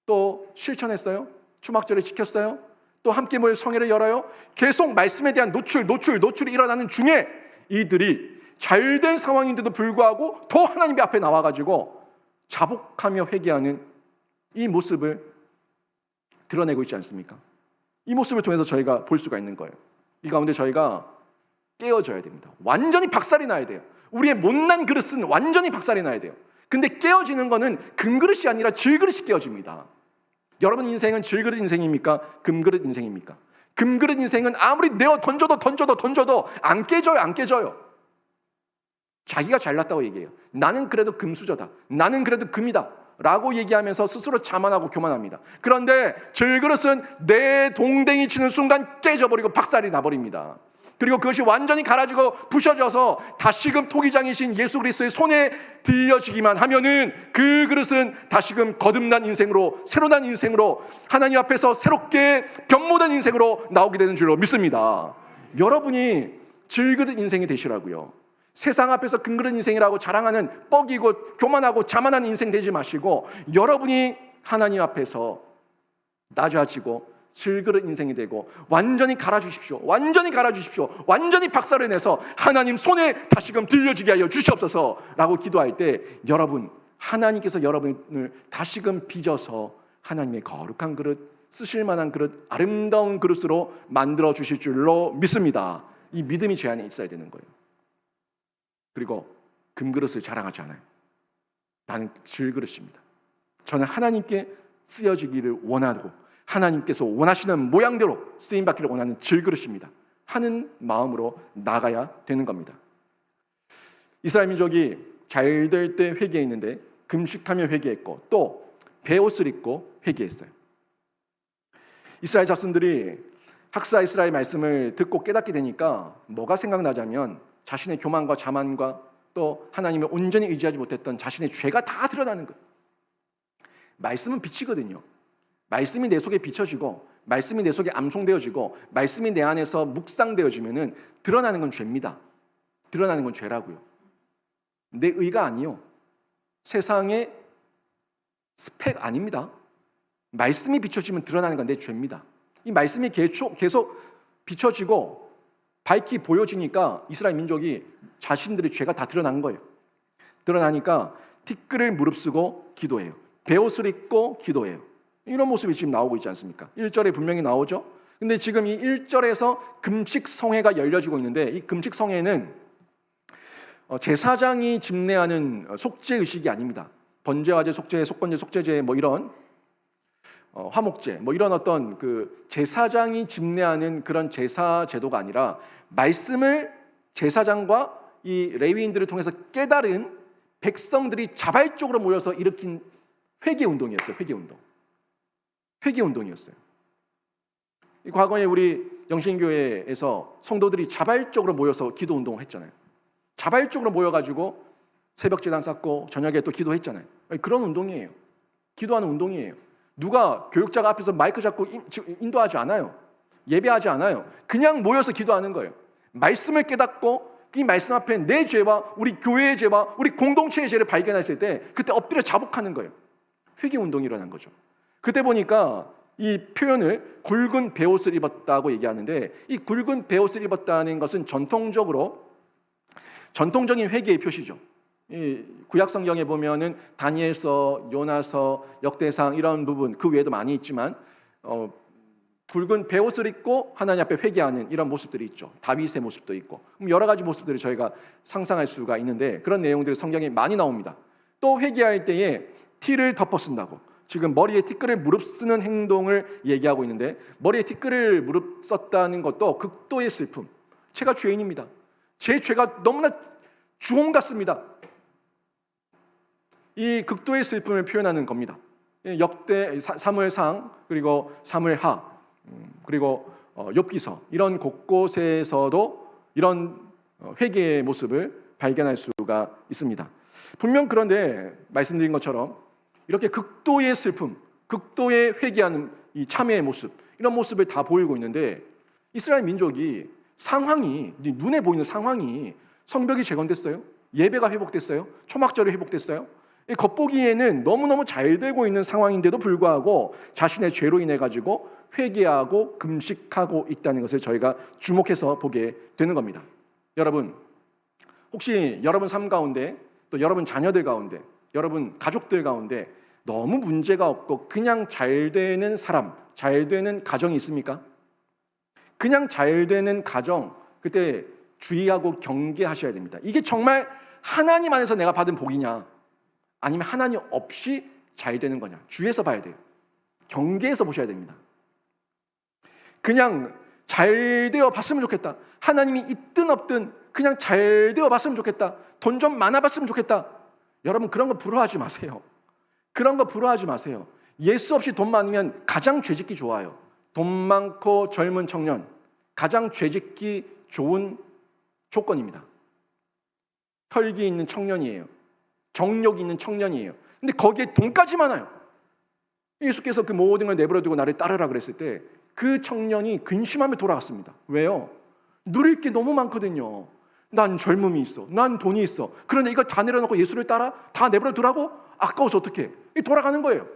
또 실천했어요? 추막절을 지켰어요? 또 함께 모여 성회를 열어요? 계속 말씀에 대한 노출이 일어나는 중에 이들이 잘된 상황인데도 불구하고 더 하나님 앞에 나와가지고 자복하며 회개하는 이 모습을 드러내고 있지 않습니까? 이 모습을 통해서 저희가 볼 수가 있는 거예요. 이 가운데 저희가 깨어져야 됩니다. 완전히 박살이 나야 돼요. 우리의 못난 그릇은 완전히 박살이 나야 돼요. 근데 깨어지는 거는 금그릇이 아니라 질그릇이 깨어집니다. 여러분 인생은 질그릇 인생입니까? 금그릇 인생입니까? 금그릇 인생은 아무리 내어 던져도 안 깨져요. 자기가 잘났다고 얘기해요. 나는 그래도 금수저다. 나는 그래도 금이다. 라고 얘기하면서 스스로 자만하고 교만합니다. 그런데 질그릇은 내 동댕이 치는 순간 깨져버리고 박살이 나버립니다. 그리고 그것이 완전히 갈아지고 부셔져서 다시금 토기장이신 예수 그리스도의 손에 들려지기만 하면은 그 그릇은 다시금 거듭난 인생으로, 새로난 인생으로, 하나님 앞에서 새롭게 변모된 인생으로 나오게 되는 줄로 믿습니다. 여러분이 질그릇 인생이 되시라고요. 세상 앞에서 금그릇 인생이라고 자랑하는 뻑이고 교만하고 자만한 인생 되지 마시고, 여러분이 하나님 앞에서 낮아지고 질그릇 인생이 되고 완전히 갈아주십시오. 완전히 박살을 내서 하나님 손에 다시금 들려지게 하여 주시옵소서 라고 기도할 때, 여러분, 하나님께서 여러분을 다시금 빚어서 하나님의 거룩한 그릇, 쓰실 만한 그릇, 아름다운 그릇으로 만들어 주실 줄로 믿습니다. 이 믿음이 제 안에 있어야 되는 거예요. 그리고 금그릇을 자랑하지 않아요. 나는 질그릇입니다. 저는 하나님께 쓰여지기를 원하고 하나님께서 원하시는 모양대로 쓰임받기를 원하는 질그릇입니다 하는 마음으로 나가야 되는 겁니다. 이스라엘 민족이 잘 될 때 회개했는데 금식하며 회개했고, 또 베옷을 입고 회개했어요. 이스라엘 자손들이 학사 이스라엘 말씀을 듣고 깨닫게 되니까 뭐가 생각나자면 자신의 교만과 자만과 또 하나님을 온전히 의지하지 못했던 자신의 죄가 다 드러나는 거예요. 말씀은 빛이거든요. 말씀이 내 속에 비춰지고 말씀이 내 속에 암송되어지고 말씀이 내 안에서 묵상되어지면은 드러나는 건 죄입니다. 드러나는 건 죄라고요. 내 의가 아니요. 세상의 스펙 아닙니다. 말씀이 비춰지면 드러나는 건 내 죄입니다. 이 말씀이 계속 비춰지고 밝히 보여지니까 이스라엘 민족이 자신들의 죄가 다 드러난 거예요. 드러나니까 티끌을 무릅쓰고 기도해요. 베옷을 입고 기도해요. 이런 모습이 지금 나오고 있지 않습니까? 1절에 분명히 나오죠. 근데 지금 이 1절에서 금식성회가 열려지고 있는데, 이 금식성회는 제사장이 집례하는 속죄의식이 아닙니다. 번제화제, 속죄, 속건제, 속죄제 뭐 이런 화목제 뭐 이런 어떤 그 제사장이 집례하는 그런 제사 제도가 아니라 말씀을 제사장과 이 레위인들을 통해서 깨달은 백성들이 자발적으로 모여서 일으킨 회개 운동이었어요. 회개 운동이었어요. 과거에 우리 영신교회에서 성도들이 자발적으로 모여서 기도 운동을 했잖아요. 자발적으로 모여가지고 새벽 제단 쌓고 저녁에 또 기도했잖아요. 그런 운동이에요. 기도하는 운동이에요. 누가 교육자가 앞에서 마이크 잡고 인도하지 않아요. 예배하지 않아요. 그냥 모여서 기도하는 거예요. 말씀을 깨닫고 이 말씀 앞에 내 죄와 우리 교회의 죄와 우리 공동체의 죄를 발견했을 때 그때 엎드려 자복하는 거예요. 회개 운동이 일어난 거죠. 그때 보니까 이 표현을 굵은 베옷을 입었다고 얘기하는데, 이 굵은 베옷을 입었다는 것은 전통적인 회개의 표시죠. 이 구약 성경에 보면은 다니엘서, 요나서, 역대상 이런 부분, 그 외에도 많이 있지만 굵은 베옷을 입고 하나님 앞에 회개하는 이런 모습들이 있죠. 다윗의 모습도 있고 여러 가지 모습들을 저희가 상상할 수가 있는데, 그런 내용들이 성경에 많이 나옵니다. 또 회개할 때에 티를 덮어 쓴다고, 지금 머리에 티끌을 무릅쓰는 행동을 얘기하고 있는데, 머리에 티끌을 무릅썼다는 것도 극도의 슬픔. 제가 죄인입니다. 제 죄가 너무나 주홍 같습니다. 이 극도의 슬픔을 표현하는 겁니다. 역대 사무엘상, 그리고 사무엘하, 그리고 욥기서, 이런 곳곳에서도 이런 회개의 모습을 발견할 수가 있습니다. 분명 그런데 말씀드린 것처럼 이렇게 극도의 슬픔, 극도의 회개하는 이 참회의 모습, 이런 모습을 다 보이고 있는데, 이스라엘 민족이 상황이, 눈에 보이는 상황이, 성벽이 재건됐어요? 예배가 회복됐어요? 초막절이 회복됐어요? 겉보기에는 너무너무 잘 되고 있는 상황인데도 불구하고 자신의 죄로 인해 가지고 회개하고 금식하고 있다는 것을 저희가 주목해서 보게 되는 겁니다. 여러분, 혹시 여러분 삶 가운데, 또 여러분 자녀들 가운데, 여러분 가족들 가운데 너무 문제가 없고 그냥 잘 되는 사람, 잘 되는 가정이 있습니까? 그냥 잘 되는 가정, 그때 주의하고 경계하셔야 됩니다. 이게 정말 하나님 안에서 내가 받은 복이냐, 아니면 하나님 없이 잘 되는 거냐, 주의해서 봐야 돼요. 경계해서 보셔야 됩니다. 그냥 잘 되어 봤으면 좋겠다, 하나님이 있든 없든 그냥 잘 되어 봤으면 좋겠다, 돈 좀 많아 봤으면 좋겠다, 여러분 그런 거 부러워하지 마세요. 그런 거 부러워하지 마세요. 예수 없이 돈 많으면 가장 죄짓기 좋아요. 돈 많고 젊은 청년, 가장 죄짓기 좋은 조건입니다. 혈기 있는 청년이에요. 정욕이 있는 청년이에요. 근데 거기에 돈까지 많아요. 예수께서 그 모든 걸 내버려 두고 나를 따르라 그랬을 때 그 청년이 근심하며 돌아갔습니다. 왜요? 누릴 게 너무 많거든요. 난 젊음이 있어, 난 돈이 있어. 그런데 이걸 다 내려놓고 예수를 따라? 다 내버려 두라고? 아까워서 어떡해? 돌아가는 거예요.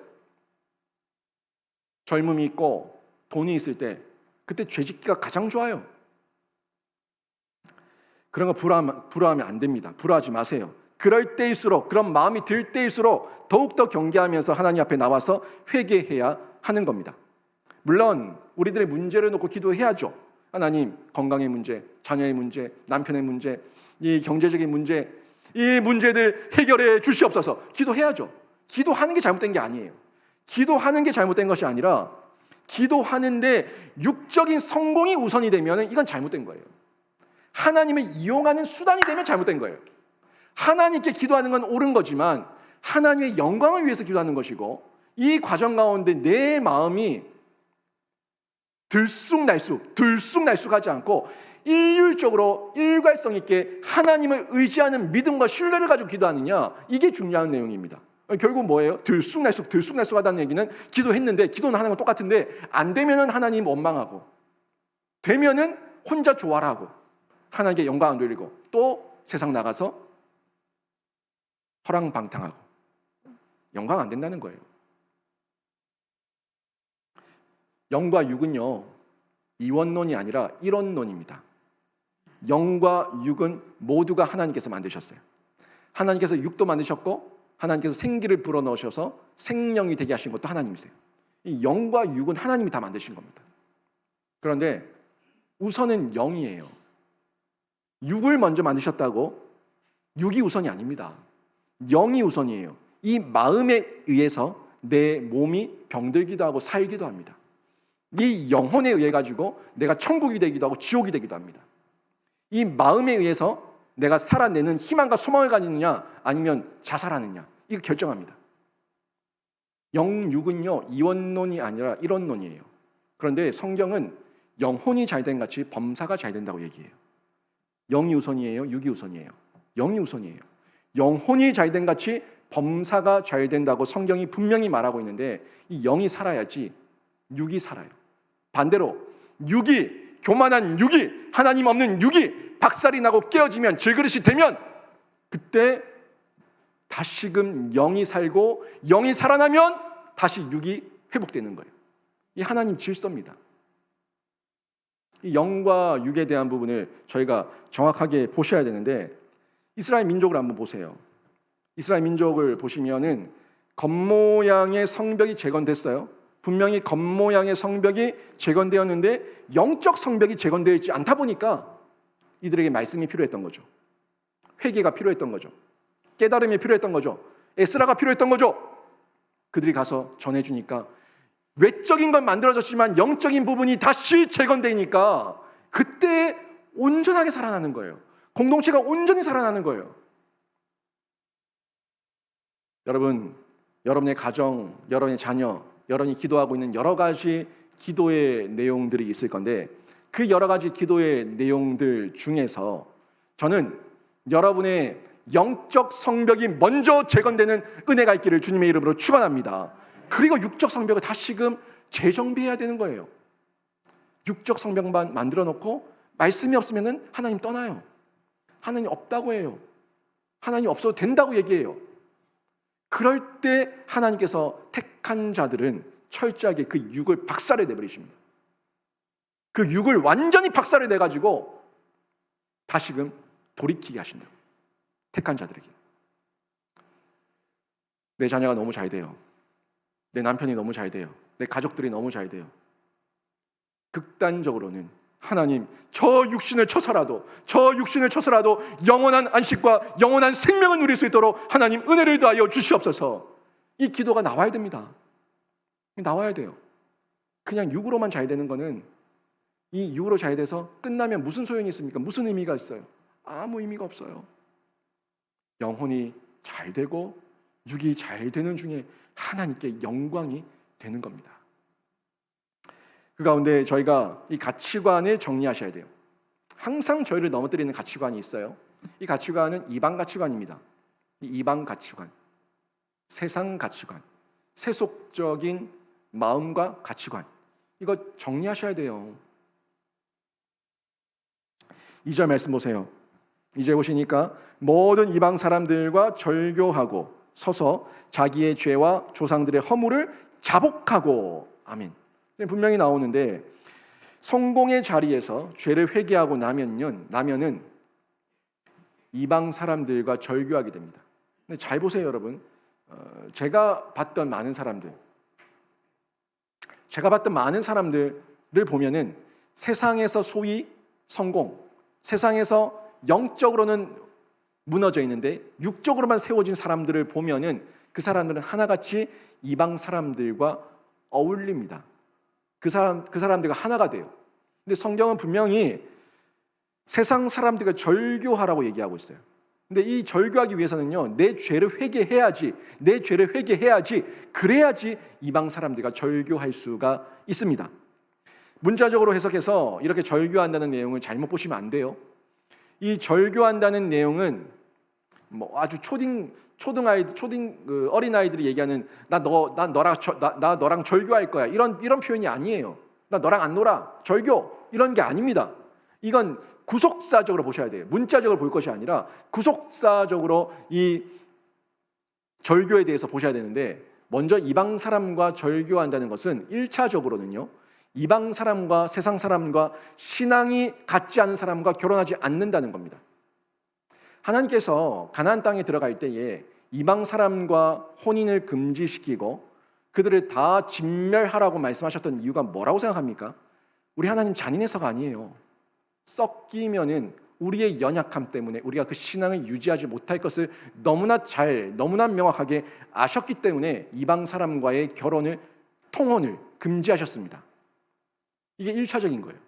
젊음이 있고 돈이 있을 때 그때 죄짓기가 가장 좋아요. 그런 거 부러워하면 안 됩니다. 부러워하지 마세요. 그럴 때일수록, 그런 마음이 들 때일수록 더욱더 경계하면서 하나님 앞에 나와서 회개해야 하는 겁니다. 물론 우리들의 문제를 놓고 기도해야죠. 하나님, 건강의 문제, 자녀의 문제, 남편의 문제, 이 경제적인 문제, 이 문제들 해결해 주시옵소서. 기도해야죠. 기도하는 게 잘못된 게 아니에요. 기도하는 게 잘못된 것이 아니라, 기도하는데 육적인 성공이 우선이 되면 이건 잘못된 거예요. 하나님을 이용하는 수단이 되면 잘못된 거예요. 하나님께 기도하는 건 옳은 거지만 하나님의 영광을 위해서 기도하는 것이고, 이 과정 가운데 내 마음이 들쑥날쑥하지 않고 일률적으로 일관성 있게 하나님을 의지하는 믿음과 신뢰를 가지고 기도하느냐, 이게 중요한 내용입니다. 결국 뭐예요? 들쑥날쑥하다는 얘기는 기도했는데, 기도는 하는 건 똑같은데 안 되면은 하나님 원망하고, 되면은 혼자 좋아라고 하나님께 영광 안 돌리고 또 세상 나가서 허랑방탕하고 영광 안 된다는 거예요. 영과 육은요, 이원론이 아니라 일원론입니다. 영과 육은 모두가 하나님께서 만드셨어요. 하나님께서 육도 만드셨고 하나님께서 생기를 불어넣으셔서 생명이 되게 하신 것도 하나님이세요. 이 영과 육은 하나님이 다 만드신 겁니다. 그런데 우선은 영이에요. 육을 먼저 만드셨다고 육이 우선이 아닙니다. 영이 우선이에요. 이 마음에 의해서 내 몸이 병들기도 하고 살기도 합니다. 이 영혼에 의해 가지고 내가 천국이 되기도 하고 지옥이 되기도 합니다. 이 마음에 의해서 내가 살아내는 희망과 소망을 가지느냐 아니면 자살하느냐, 이거 결정합니다. 영육은요, 이원론이 아니라 일원론이에요. 그런데 성경은 영혼이 잘된 같이 범사가 잘 된다고 얘기해요. 영이 우선이에요, 육이 우선이에요? 영이 우선이에요. 영혼이 잘된 같이 범사가 잘 된다고 성경이 분명히 말하고 있는데, 이 영이 살아야지 육이 살아요. 반대로 육이, 교만한 육이, 하나님 없는 육이 박살이 나고 깨어지면, 질그릇이 되면, 그때 다시금 영이 살고 영이 살아나면 다시 육이 회복되는 거예요. 이 하나님 질서입니다. 이 영과 육에 대한 부분을 저희가 정확하게 보셔야 되는데, 이스라엘 민족을 한번 보세요. 이스라엘 민족을 보시면은 겉모양의 성벽이 재건됐어요. 분명히 겉모양의 성벽이 재건되었는데 영적 성벽이 재건되어 있지 않다 보니까 이들에게 말씀이 필요했던 거죠. 회개가 필요했던 거죠. 깨달음이 필요했던 거죠. 에스라가 필요했던 거죠. 그들이 가서 전해주니까 외적인 건 만들어졌지만 영적인 부분이 다시 재건되니까 그때 온전하게 살아나는 거예요. 공동체가 온전히 살아나는 거예요. 여러분, 여러분의 가정, 여러분의 자녀, 여러분이 기도하고 있는 여러 가지 기도의 내용들이 있을 건데, 그 여러 가지 기도의 내용들 중에서 저는 여러분의 영적 성벽이 먼저 재건되는 은혜가 있기를 주님의 이름으로 축원합니다. 그리고 육적 성벽을 다시금 재정비해야 되는 거예요. 육적 성벽만 만들어 놓고 말씀이 없으면 하나님 떠나요. 하나님 없다고 해요. 하나님 없어도 된다고 얘기해요. 그럴 때 하나님께서 택한 자들은 철저하게 그 육을 박살을 내버리십니다. 그 육을 완전히 박살을 내가지고 다시금 돌이키게 하신다고. 택한 자들에게. 내 자녀가 너무 잘 돼요. 내 남편이 너무 잘 돼요. 내 가족들이 너무 잘 돼요. 극단적으로는 하나님, 저 육신을 쳐서라도 영원한 안식과 영원한 생명을 누릴 수 있도록 하나님 은혜를 더하여 주시옵소서. 이 기도가 나와야 됩니다. 나와야 돼요. 그냥 육으로만 잘 되는 거는, 이 육으로 잘 돼서 끝나면 무슨 소용이 있습니까? 무슨 의미가 있어요? 아무 의미가 없어요. 영혼이 잘 되고 육이 잘 되는 중에 하나님께 영광이 되는 겁니다. 그 가운데 저희가 이 가치관을 정리하셔야 돼요. 항상 저희를 넘어뜨리는 가치관이 있어요. 이 가치관은 이방 가치관입니다. 이 이방 가치관, 세상 가치관, 세속적인 마음과 가치관, 이거 정리하셔야 돼요. 2절 말씀 보세요. 이제 보시니까 모든 이방 사람들과 절교하고 서서 자기의 죄와 조상들의 허물을 자복하고, 아멘. 분명히 나오는데, 성공의 자리에서 죄를 회개하고 나면은 이방 사람들과 절교하게 됩니다. 근데 잘 보세요, 여러분. 제가 봤던 많은 사람들을 보면은 세상에서 소위 성공, 세상에서 영적으로는 무너져 있는데 육적으로만 세워진 사람들을 보면은 그 사람들은 하나같이 이방 사람들과 어울립니다. 그 사람들과 하나가 돼요. 근데 성경은 분명히 세상 사람들과 절교하라고 얘기하고 있어요. 근데 이 절교하기 위해서는요, 내 죄를 회개해야지, 그래야지 이방 사람들과 절교할 수가 있습니다. 문자적으로 해석해서 이렇게 절교한다는 내용을 잘못 보시면 안 돼요. 이 절교한다는 내용은 뭐 아주 어린 아이들이 얘기하는 너랑 절교할 거야, 이런 표현이 아니에요. 나 너랑 안 놀아, 절교, 이런 게 아닙니다. 이건 구속사적으로 보셔야 돼요. 문자적으로 볼 것이 아니라 구속사적으로 이 절교에 대해서 보셔야 되는데, 먼저 이방 사람과 절교한다는 것은 1차적으로는요 이방 사람과 세상 사람과 신앙이 같지 않은 사람과 결혼하지 않는다는 겁니다. 하나님께서 가나안 땅에 들어갈 때에 이방 사람과 혼인을 금지시키고 그들을 다 진멸하라고 말씀하셨던 이유가 뭐라고 생각합니까? 우리 하나님 잔인해서가 아니에요. 섞이면은 우리의 연약함 때문에 우리가 그 신앙을 유지하지 못할 것을 너무나 명확하게 아셨기 때문에 이방 사람과의 결혼을, 통혼을 금지하셨습니다. 이게 1차적인 거예요.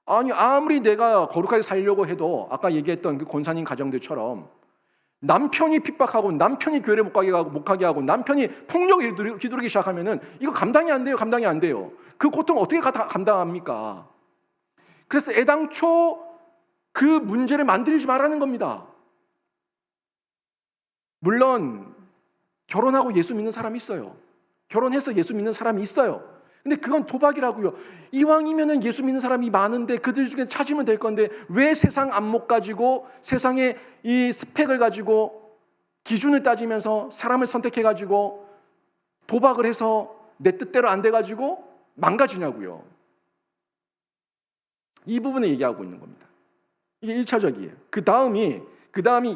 아니, 아무리 내가 거룩하게 살려고 해도 아까 얘기했던 그 권사님 가정들처럼 남편이 핍박하고 남편이 교회를 못 가게 하고 남편이 폭력을 휘두르기 시작하면은 이거 감당이 안 돼요. 그 고통 어떻게 감당합니까? 그래서 애당초 그 문제를 만들지 말라는 겁니다. 물론 결혼하고 예수 믿는 사람이 있어요. 결혼해서 예수 믿는 사람이 있어요. 근데 그건 도박이라고요. 이왕이면은 예수 믿는 사람이 많은데 그들 중에 찾으면 될 건데 왜 세상 안목 가지고 세상의 이 스펙을 가지고 기준을 따지면서 사람을 선택해 가지고 도박을 해서 내 뜻대로 안 돼 가지고 망가지냐고요. 이 부분을 얘기하고 있는 겁니다. 이게 1차적이에요. 그 다음이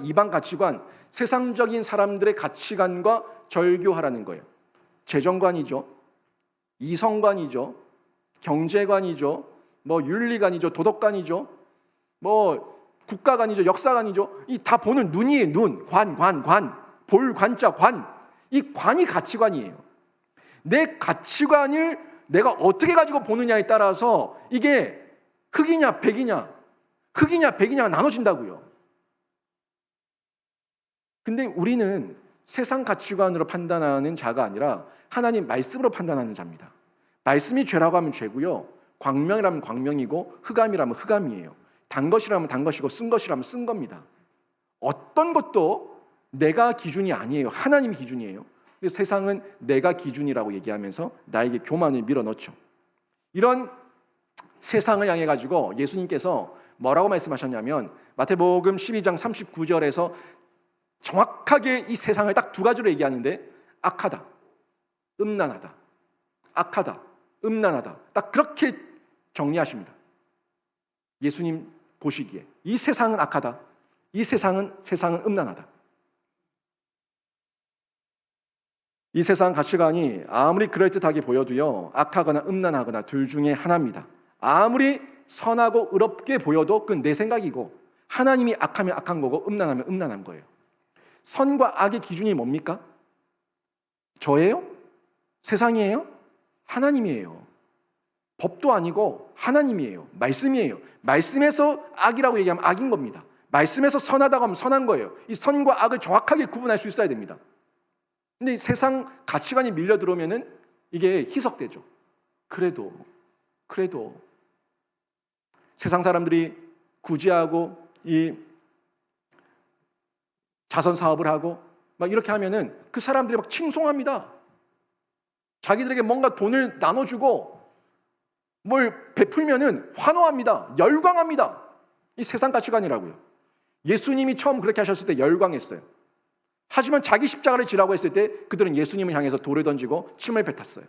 이방 가치관, 세상적인 사람들의 가치관과 절교하라는 거예요. 재정관이죠. 이성관이죠. 경제관이죠. 윤리관이죠. 도덕관이죠. 국가관이죠. 역사관이죠. 이 다 보는 눈이에요. 눈. 관. 볼 관자 관. 이 관이 가치관이에요. 내 가치관을 내가 어떻게 가지고 보느냐에 따라서 이게 흑이냐 백이냐가 나눠진다고요. 근데 우리는 세상 가치관으로 판단하는 자가 아니라 하나님 말씀으로 판단하는 자입니다. 말씀이 죄라고 하면 죄고요. 광명이라면 광명이고 흑암이라면 흑암이에요. 단 것이라면 단 것이고 쓴 것이라면 쓴 겁니다. 어떤 것도 내가 기준이 아니에요. 하나님이 기준이에요. 근데 세상은 내가 기준이라고 얘기하면서 나에게 교만을 밀어넣죠. 이런 세상을 향해 가지고 예수님께서 뭐라고 말씀하셨냐면 마태복음 12장 39절에서 정확하게 이 세상을 딱 두 가지로 얘기하는데 악하다, 음란하다, 악하다, 음란하다. 딱 그렇게 정리하십니다. 예수님 보시기에 이 세상은 악하다, 이 세상은 음란하다. 이 세상 가치관이 아무리 그럴듯하게 보여도요, 악하거나 음란하거나 둘 중에 하나입니다. 아무리 선하고 의롭게 보여도 그건 내 생각이고 하나님이 악하면 악한 거고 음란하면 음란한 거예요. 선과 악의 기준이 뭡니까? 저예요? 세상이에요? 하나님이에요. 법도 아니고 하나님이에요. 말씀이에요. 말씀에서 악이라고 얘기하면 악인 겁니다. 말씀에서 선하다고 하면 선한 거예요. 이 선과 악을 정확하게 구분할 수 있어야 됩니다. 근데 세상 가치관이 밀려 들어오면은 이게 희석되죠. 그래도 세상 사람들이 구제하고 이 자선 사업을 하고 막 이렇게 하면은 그 사람들이 막 칭송합니다. 자기들에게 뭔가 돈을 나눠주고 뭘 베풀면은 환호합니다. 열광합니다. 이 세상 가치관이라고요. 예수님이 처음 그렇게 하셨을 때 열광했어요. 하지만 자기 십자가를 지라고 했을 때 그들은 예수님을 향해서 돌을 던지고 침을 뱉었어요.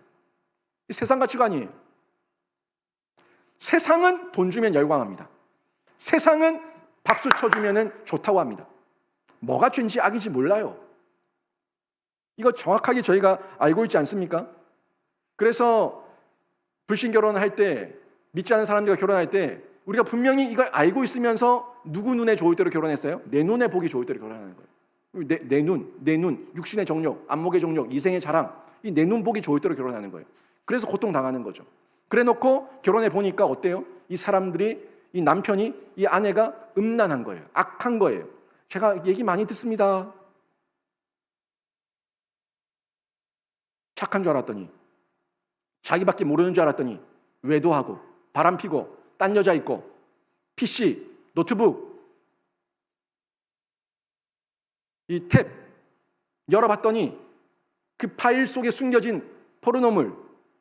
이 세상 가치관이에요. 세상은 돈 주면 열광합니다. 세상은 박수 쳐주면 좋다고 합니다. 뭐가 죄인지 악인지 몰라요. 이거 정확하게 저희가 알고 있지 않습니까? 그래서 불신 결혼을 할 때, 믿지 않는 사람들과 결혼할 때 우리가 분명히 이걸 알고 있으면서 누구 눈에 좋을 대로 결혼했어요? 내 눈에 보기 좋을 대로 결혼하는 거예요. 내 눈, 육신의 정욕, 안목의 정욕, 이생의 자랑, 이 내 눈 보기 좋을 대로 결혼하는 거예요. 그래서 고통당하는 거죠. 그래 놓고 결혼해 보니까 어때요? 이 사람들이, 이 남편이, 이 아내가 음란한 거예요. 악한 거예요. 제가 얘기 많이 듣습니다. 착한 줄 알았더니, 자기밖에 모르는 줄 알았더니 외도하고 바람피고 딴 여자 있고 PC, 노트북, 이 탭 열어봤더니 그 파일 속에 숨겨진 포르노물,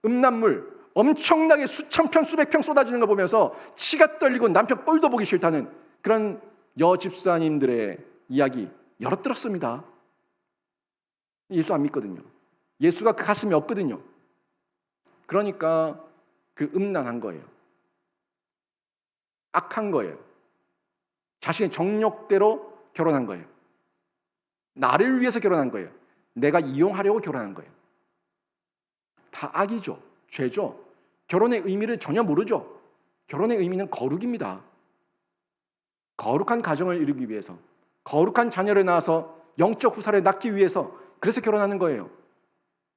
음란물 엄청나게 수천 편, 수백 편 쏟아지는 거 보면서 치가 떨리고 남편 꼴도 보기 싫다는 그런 여집사님들의 이야기 여러 들었습니다. 예수 안 믿거든요. 예수가 그 가슴에 없거든요. 그러니까 그 음란한 거예요. 악한 거예요. 자신의 정욕대로 결혼한 거예요. 나를 위해서 결혼한 거예요. 내가 이용하려고 결혼한 거예요. 다 악이죠. 죄죠. 결혼의 의미를 전혀 모르죠. 결혼의 의미는 거룩입니다. 거룩한 가정을 이루기 위해서, 거룩한 자녀를 낳아서 영적 후사를 낳기 위해서, 그래서 결혼하는 거예요.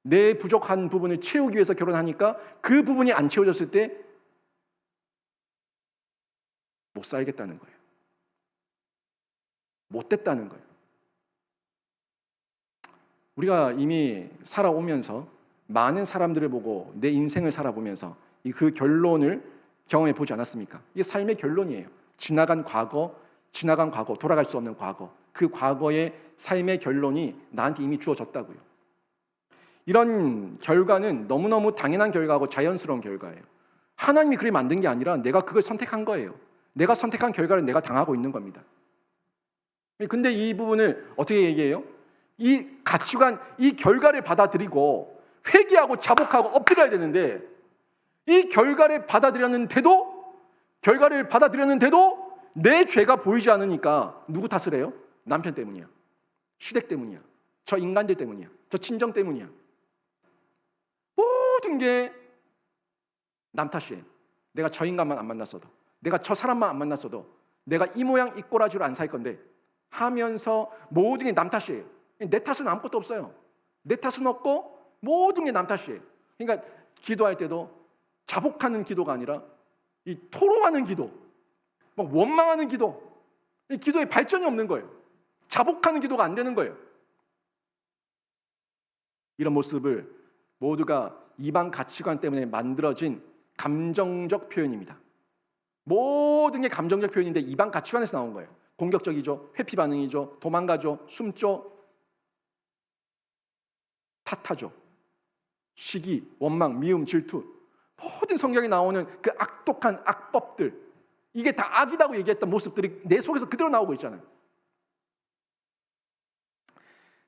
내 부족한 부분을 채우기 위해서 결혼하니까 그 부분이 안 채워졌을 때 못 살겠다는 거예요. 못 됐다는 거예요. 우리가 이미 살아오면서 많은 사람들을 보고 내 인생을 살아보면서 그 결론을 경험해 보지 않았습니까? 이게 삶의 결론이에요. 지나간 과거, 돌아갈 수 없는 과거, 그 과거의 삶의 결론이 나한테 이미 주어졌다고요. 이런 결과는 너무너무 당연한 결과고 자연스러운 결과예요. 하나님이 그렇게 만든 게 아니라 내가 그걸 선택한 거예요. 내가 선택한 결과를 내가 당하고 있는 겁니다. 근데 이 부분을 어떻게 얘기해요? 이 가치관, 이 결과를 받아들이고 회개하고 자복하고 엎드려야 되는데, 이 결과를 받아들였는데도 내 죄가 보이지 않으니까 누구 탓을 해요? 남편 때문이야, 시댁 때문이야, 저 인간들 때문이야, 저 친정 때문이야. 모든 게 남 탓이에요. 내가 저 인간만 안 만났어도, 내가 저 사람만 안 만났어도 내가 이 모양 이 꼬라지로 안 살 건데 하면서 모든 게 남 탓이에요. 내 탓은 아무것도 없어요. 내 탓은 없고 모든 게 남 탓이에요. 그러니까 기도할 때도 자복하는 기도가 아니라 이 토로하는 기도, 막 원망하는 기도, 이 기도에 발전이 없는 거예요. 자복하는 기도가 안 되는 거예요. 이런 모습을 모두가 이방 가치관 때문에 만들어진 감정적 표현입니다. 모든 게 감정적 표현인데 이방 가치관에서 나온 거예요. 공격적이죠, 회피 반응이죠, 도망가죠, 숨죠, 탓하죠, 시기, 원망, 미움, 질투, 모든 성경에 나오는 그 악독한 악법들, 이게 다 악이라고 얘기했던 모습들이 내 속에서 그대로 나오고 있잖아요.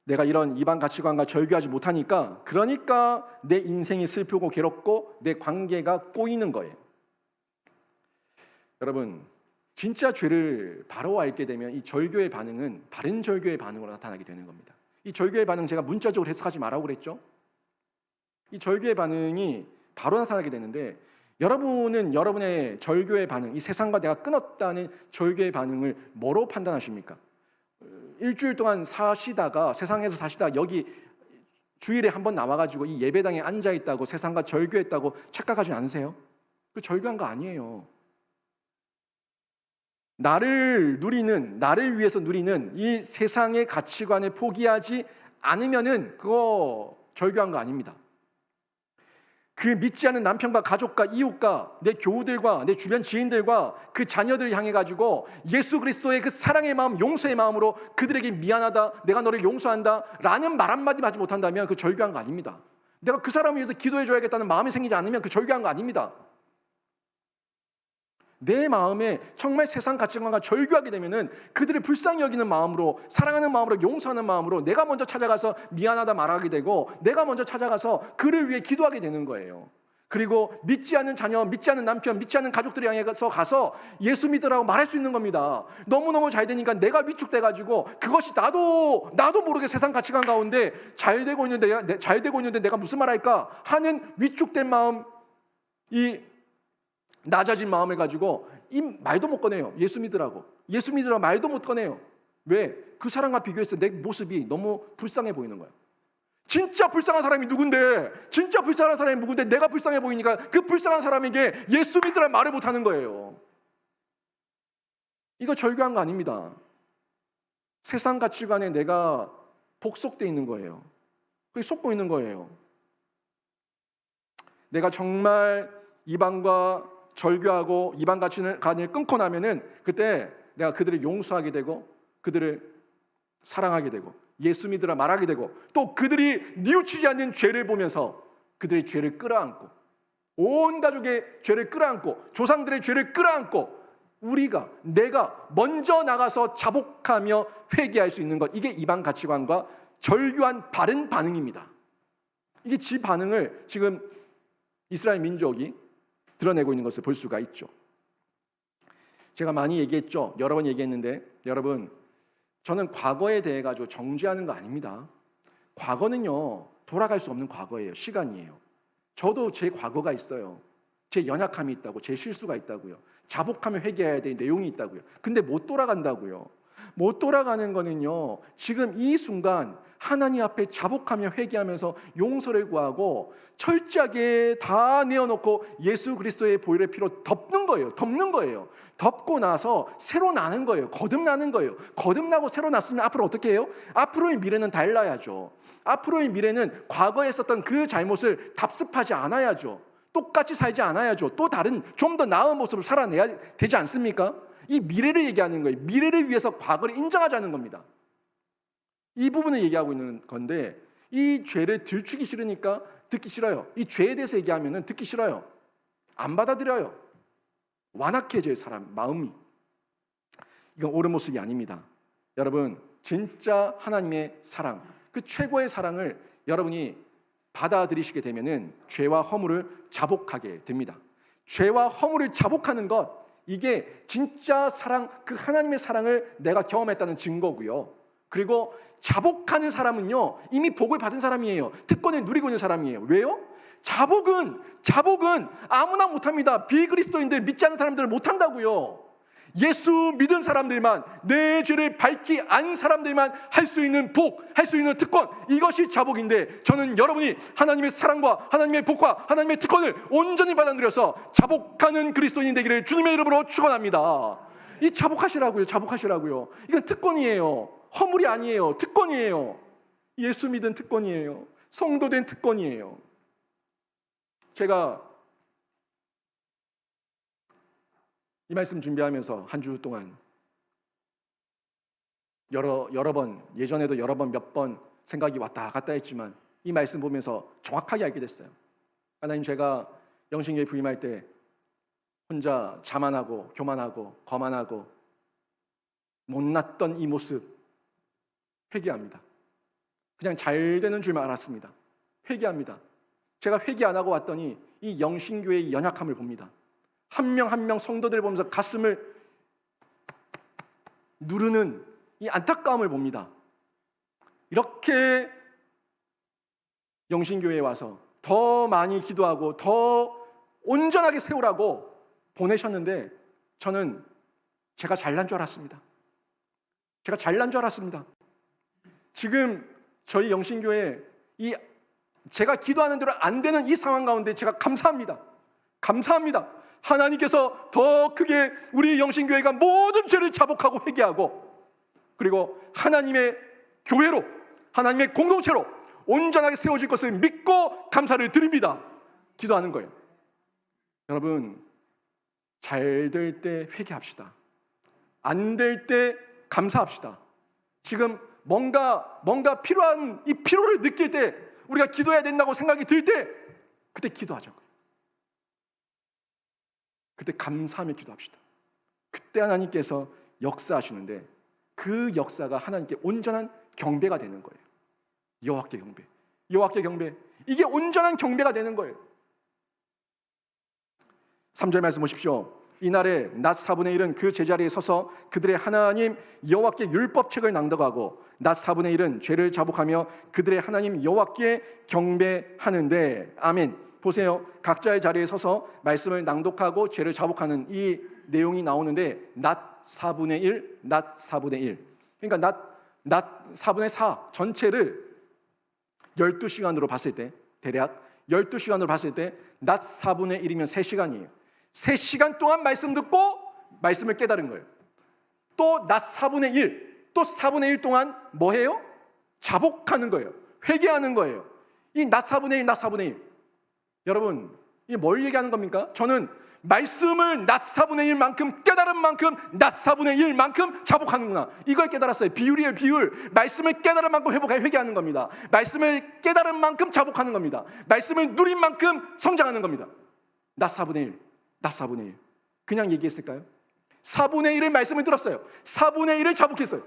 내가 이런 이방 가치관과 절교하지 못하니까, 그러니까 내 인생이 슬프고 괴롭고 내 관계가 꼬이는 거예요. 여러분, 진짜 죄를 바로 알게 되면 이 절교의 반응은 바른 절교의 반응으로 나타나게 되는 겁니다. 이 절교의 반응, 제가 문자적으로 해석하지 말라고 그랬죠. 이 절교의 반응이 바로 나타나게 되는데, 여러분은 여러분의 절교의 반응, 이 세상과 내가 끊었다는 절교의 반응을 뭐로 판단하십니까? 일주일 동안 세상에서 사시다가 여기 주일에 한번 나와가지고 이 예배당에 앉아있다고 세상과 절교했다고 착각하지 않으세요? 그 절교한 거 아니에요. 나를 위해서 누리는 이 세상의 가치관을 포기하지 않으면은 그거 절교한 거 아닙니다. 그 믿지 않는 남편과 가족과 이웃과 내 교우들과 내 주변 지인들과 그 자녀들을 향해 가지고 예수 그리스도의 그 사랑의 마음, 용서의 마음으로 그들에게 미안하다, 내가 너를 용서한다 라는 말 한마디 하지 못한다면 그 절교한 거 아닙니다. 내가 그 사람을 위해서 기도해 줘야겠다는 마음이 생기지 않으면 그 절교한 거 아닙니다. 내 마음에 정말 세상 가치관과 절교하게 되면은 그들을 불쌍히 여기는 마음으로, 사랑하는 마음으로, 용서하는 마음으로 내가 먼저 찾아가서 미안하다 말하게 되고, 내가 먼저 찾아가서 그를 위해 기도하게 되는 거예요. 그리고 믿지 않는 자녀, 믿지 않는 남편, 믿지 않는 가족들을 향해서 가서 예수 믿으라고 말할 수 있는 겁니다. 너무너무 잘 되니까 내가 위축돼가지고 그것이 나도 모르게 세상 가치관 가운데 잘 되고 있는데 내가 무슨 말할까 하는 위축된 마음, 이 낮아진 마음을 가지고 이 말도 못 꺼내요. 예수 믿으라고 말도 못 꺼내요. 왜? 그 사람과 비교해서 내 모습이 너무 불쌍해 보이는 거야. 진짜 불쌍한 사람이 누군데? 내가 불쌍해 보이니까 그 불쌍한 사람에게 예수 믿으라 말을 못 하는 거예요. 이거 절교한 거 아닙니다. 세상 가치관에 내가 복속돼 있는 거예요. 그게 속고 있는 거예요. 내가 정말 이방과 절교하고 이방 가치관을 끊고 나면은 그때 내가 그들을 용서하게 되고 그들을 사랑하게 되고 예수 믿으라 말하게 되고, 또 그들이 뉘우치지 않는 죄를 보면서 그들의 죄를 끌어안고, 온 가족의 죄를 끌어안고, 조상들의 죄를 끌어안고 내가 먼저 나가서 자복하며 회개할 수 있는 것, 이게 이방 가치관과 절교한 바른 반응입니다. 이게 반응을 지금 이스라엘 민족이 드러내고 있는 것을 볼 수가 있죠. 제가 많이 얘기했죠. 여러 번 얘기했는데 여러분, 저는 과거에 대해 가지고 정죄하는 거 아닙니다. 과거는요, 돌아갈 수 없는 과거예요. 시간이에요. 저도 제 과거가 있어요. 제 연약함이 있다고, 제 실수가 있다고요. 자복하며 회개해야 될 내용이 있다고요. 근데 못 돌아간다고요. 못 돌아가는 거는요, 지금 이 순간 하나님 앞에 자복하며 회개하면서 용서를 구하고 철저하게 다 내어놓고 예수 그리스도의 보혈의 피로 덮는 거예요. 덮는 거예요. 덮고 나서 새로 나는 거예요. 거듭나는 거예요. 거듭나고 새로 났으면 앞으로 어떻게 해요? 앞으로의 미래는 달라야죠. 앞으로의 미래는 과거에 있었던 그 잘못을 답습하지 않아야죠. 똑같이 살지 않아야죠. 또 다른 좀 더 나은 모습을 살아내야 되지 않습니까? 이 미래를 얘기하는 거예요. 미래를 위해서 과거를 인정하자는 겁니다. 이 부분을 얘기하고 있는 건데, 이 죄를 들추기 싫으니까 듣기 싫어요. 이 죄에 대해서 얘기하면 듣기 싫어요. 안 받아들여요. 완악해져요, 사람 마음이. 이건 옳은 모습이 아닙니다. 여러분, 진짜 하나님의 사랑, 그 최고의 사랑을 여러분이 받아들이시게 되면은 죄와 허물을 자복하게 됩니다. 죄와 허물을 자복하는 것, 이게 진짜 사랑, 그 하나님의 사랑을 내가 경험했다는 증거고요. 그리고 자복하는 사람은요, 이미 복을 받은 사람이에요. 특권을 누리고 있는 사람이에요. 왜요? 자복은 아무나 못합니다. 비그리스도인들, 믿지 않는 사람들은 못한다고요. 예수 믿은 사람들만, 내 죄를 밝히 안 사람들만 할 수 있는 복, 할 수 있는 특권, 이것이 자복인데, 저는 여러분이 하나님의 사랑과 하나님의 복과 하나님의 특권을 온전히 받아들여서 자복하는 그리스도인 되기를 주님의 이름으로 축원합니다. 이 자복하시라고요. 자복하시라고요. 이건 특권이에요. 허물이 아니에요. 특권이에요. 예수 믿은 특권이에요. 성도된 특권이에요. 제가 이 말씀 준비하면서 한 주 동안 여러 번, 예전에도 여러 번, 몇 번 생각이 왔다 갔다 했지만 이 말씀 보면서 정확하게 알게 됐어요. 하나님, 제가 영신교회 부임할 때 혼자 자만하고 교만하고 거만하고 못났던 이 모습 회개합니다. 그냥 잘 되는 줄만 알았습니다. 회개합니다. 제가 회개 안 하고 왔더니 이 영신교회의 연약함을 봅니다. 한 명 한 명 성도들 보면서 가슴을 누르는 이 안타까움을 봅니다. 이렇게 영신교회에 와서 더 많이 기도하고 더 온전하게 세우라고 보내셨는데, 저는 제가 잘난 줄 알았습니다. 제가 잘난 줄 알았습니다. 지금 저희 영신교회 이 제가 기도하는 대로 안 되는 이 상황 가운데 제가 감사합니다. 감사합니다. 하나님께서 더 크게 우리 영신교회가 모든 죄를 자복하고 회개하고, 그리고 하나님의 교회로, 하나님의 공동체로 온전하게 세워질 것을 믿고 감사를 드립니다. 기도하는 거예요. 여러분, 잘 될 때 회개합시다. 안 될 때 감사합시다. 지금 뭔가 필요한 이 피로를 느낄 때, 우리가 기도해야 된다고 생각이 들 때, 그때 기도하자고요. 그때 감사하며 기도합시다. 그때 하나님께서 역사하시는데, 그 역사가 하나님께 온전한 경배가 되는 거예요. 여호와께 경배, 여호와께 경배, 이게 온전한 경배가 되는 거예요. 3절 말씀 보십시오. 이날에 낮 4분의 1은 그 제자리에 서서 그들의 하나님 여호와께 율법책을 낭독하고 낮 4분의 1은 죄를 자복하며 그들의 하나님 여호와께 경배하는데. 아멘. 보세요. 각자의 자리에 서서 말씀을 낭독하고 죄를 자복하는 이 내용이 나오는데, 낮 4분의 1, 낮 4분의 1. 그러니까 낮 4분의 4 전체를 12시간으로 봤을 때, 대략 12시간으로 봤을 때 낮 4분의 1이면 3시간이에요. 3시간 동안 말씀 듣고 말씀을 깨달은 거예요. 또 낮 4분의 1, 또 4분의 1 동안 뭐 해요? 자복하는 거예요. 회개하는 거예요. 이 낮 4분의 1, 낮 4분의 1. 여러분, 이게 뭘 얘기하는 겁니까? 저는 말씀을 낮 4분의 1만큼 깨달은 만큼 낮 4분의 1만큼 자복하는구나, 이걸 깨달았어요. 비율이에요, 비율. 말씀을 깨달은 만큼 회개하는 겁니다. 말씀을 깨달은 만큼 자복하는 겁니다. 말씀을 누린 만큼 성장하는 겁니다. 낮 4분의 1, 낮 4분의 1. 그냥 얘기했을까요? 4분의 1의 말씀을 들었어요. 4분의 1을 자복했어요.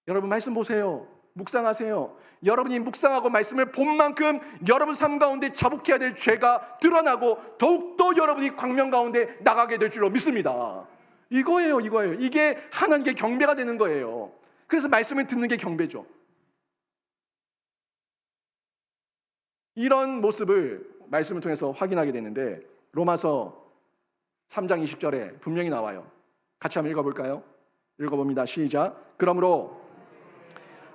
여러분, 말씀 보세요. 묵상하세요. 여러분이 묵상하고 말씀을 본 만큼 여러분 삶 가운데 자복해야 될 죄가 드러나고 더욱더 여러분이 광명 가운데 나가게 될 줄로 믿습니다. 이거예요. 이게 하나님께 경배가 되는 거예요. 그래서 말씀을 듣는 게 경배죠. 이런 모습을 말씀을 통해서 확인하게 되는데 로마서 3장 20절에 분명히 나와요. 같이 한번 읽어볼까요? 읽어봅니다. 시작. 그러므로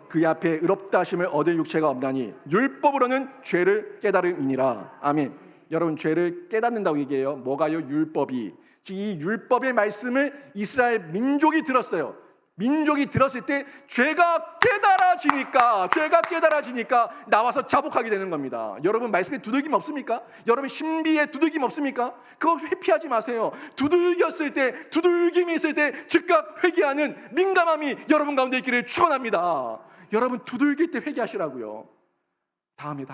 그의 앞에 의롭다 하심을 얻을 육체가 없나니 율법으로는 죄를 깨달음이니라. 아멘. 여러분, 죄를 깨닫는다고 얘기해요. 뭐가요? 율법이. 즉 이 율법의 말씀을 이스라엘 민족이 들었어요. 민족이 들었을 때 죄가 깨달아지니까 나와서 자복하게 되는 겁니다. 여러분, 말씀에 두들김 없습니까? 여러분, 신비에 두들김 없습니까? 그거 회피하지 마세요. 두들김이 있을 때 즉각 회개하는 민감함이 여러분 가운데 있기를 축원합니다. 여러분, 두들길 때 회개하시라고요. 다음에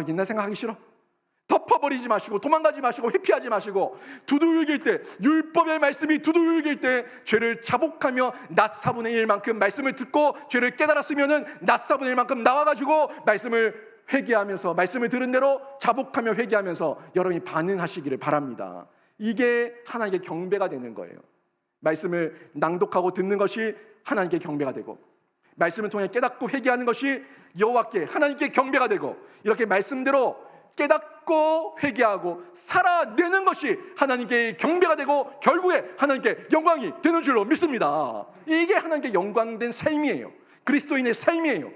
옛날 생각하기 싫어. 덮어버리지 마시고 도망가지 마시고 회피하지 마시고 두들길 때, 율법의 말씀이 두들길 때 죄를 자복하며 낫 4분의 1만큼 말씀을 듣고 죄를 깨달았으면은 낫 4분의 1만큼 나와가지고 말씀을 회개하면서, 말씀을 들은 대로 자복하며 회개하면서 여러분이 반응하시기를 바랍니다. 이게 하나님께 경배가 되는 거예요. 말씀을 낭독하고 듣는 것이 하나님께 경배가 되고, 말씀을 통해 깨닫고 회개하는 것이 여호와께, 하나님께 경배가 되고, 이렇게 말씀대로 깨닫고 회개하고 살아내는 것이 하나님께 경배가 되고 결국에 하나님께 영광이 되는 줄로 믿습니다. 이게 하나님께 영광된 삶이에요. 그리스도인의 삶이에요.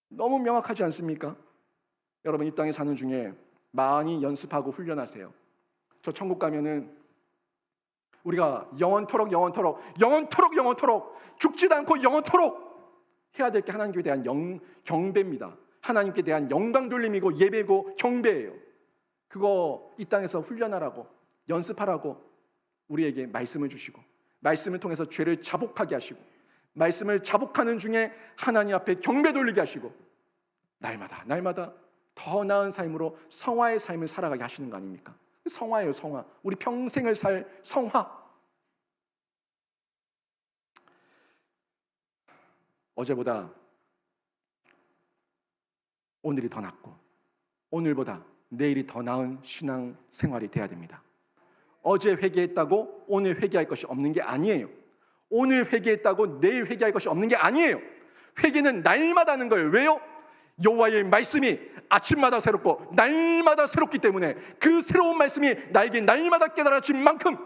너무 명확하지 않습니까? 여러분, 이 땅에 사는 중에 많이 연습하고 훈련하세요. 저 천국 가면은 우리가 영원토록 죽지도 않고 영원토록 해야 될 게 하나님께 대한 경배입니다. 하나님께 대한 영광 돌림이고 예배고 경배예요. 그거 이 땅에서 훈련하라고, 연습하라고 우리에게 말씀을 주시고, 말씀을 통해서 죄를 자복하게 하시고, 말씀을 자복하는 중에 하나님 앞에 경배 돌리게 하시고, 날마다 더 나은 삶으로 성화의 삶을 살아가게 하시는 거 아닙니까? 성화예요, 성화. 우리 평생을 살 성화. 어제보다 오늘이 더 낫고 오늘보다 내일이 더 나은 신앙 생활이 돼야 됩니다. 어제 회개했다고 오늘 회개할 것이 없는 게 아니에요. 오늘 회개했다고 내일 회개할 것이 없는 게 아니에요. 회개는 날마다 하는 거예요. 왜요? 여호와의 말씀이 아침마다 새롭고 날마다 새롭기 때문에 그 새로운 말씀이 나에게 날마다 깨달아진 만큼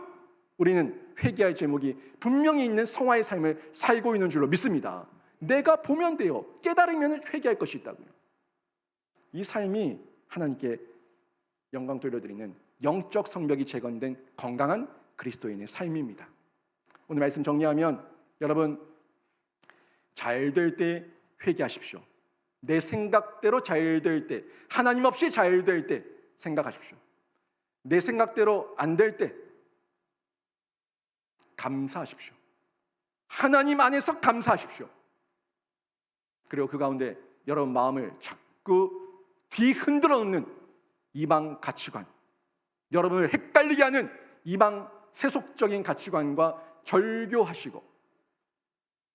우리는 회개할 제목이 분명히 있는 성화의 삶을 살고 있는 줄로 믿습니다. 내가 보면 돼요. 깨달으면 회개할 것이 있다고요. 이 삶이 하나님께 영광 돌려드리는 영적 성벽이 재건된 건강한 그리스도인의 삶입니다. 오늘 말씀 정리하면, 여러분, 잘 될 때 회개하십시오. 내 생각대로 잘 될 때, 하나님 없이 잘 될 때 생각하십시오. 내 생각대로 안 될 때 감사하십시오. 하나님 안에서 감사하십시오. 그리고 그 가운데 여러분 마음을 자꾸 뒤흔들어 놓는 이방 가치관, 여러분을 헷갈리게 하는 이방 세속적인 가치관과 절교하시고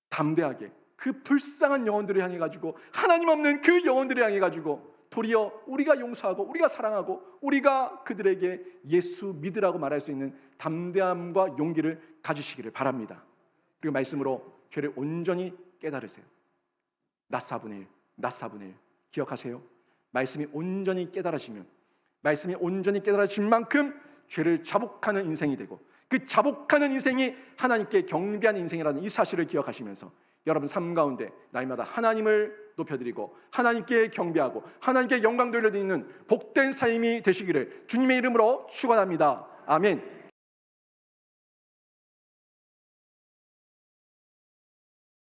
담대하게 그 불쌍한 영혼들을 향해 가지고, 하나님 없는 그 영혼들을 향해 가지고 도리어 우리가 용서하고 우리가 사랑하고 우리가 그들에게 예수 믿으라고 말할 수 있는 담대함과 용기를 가지시기를 바랍니다. 그리고 말씀으로 죄를 온전히 깨달으세요. 낫 4분의 1 기억하세요. 말씀이 온전히 깨달아지면, 말씀이 온전히 깨달아진 만큼 죄를 자복하는 인생이 되고, 그 자복하는 인생이 하나님께 경배하는 인생이라는 이 사실을 기억하시면서 여러분 삶 가운데 날마다 하나님을 높여드리고 하나님께 경배하고 하나님께 영광 돌려드리는 복된 삶이 되시기를 주님의 이름으로 축원합니다. 아멘.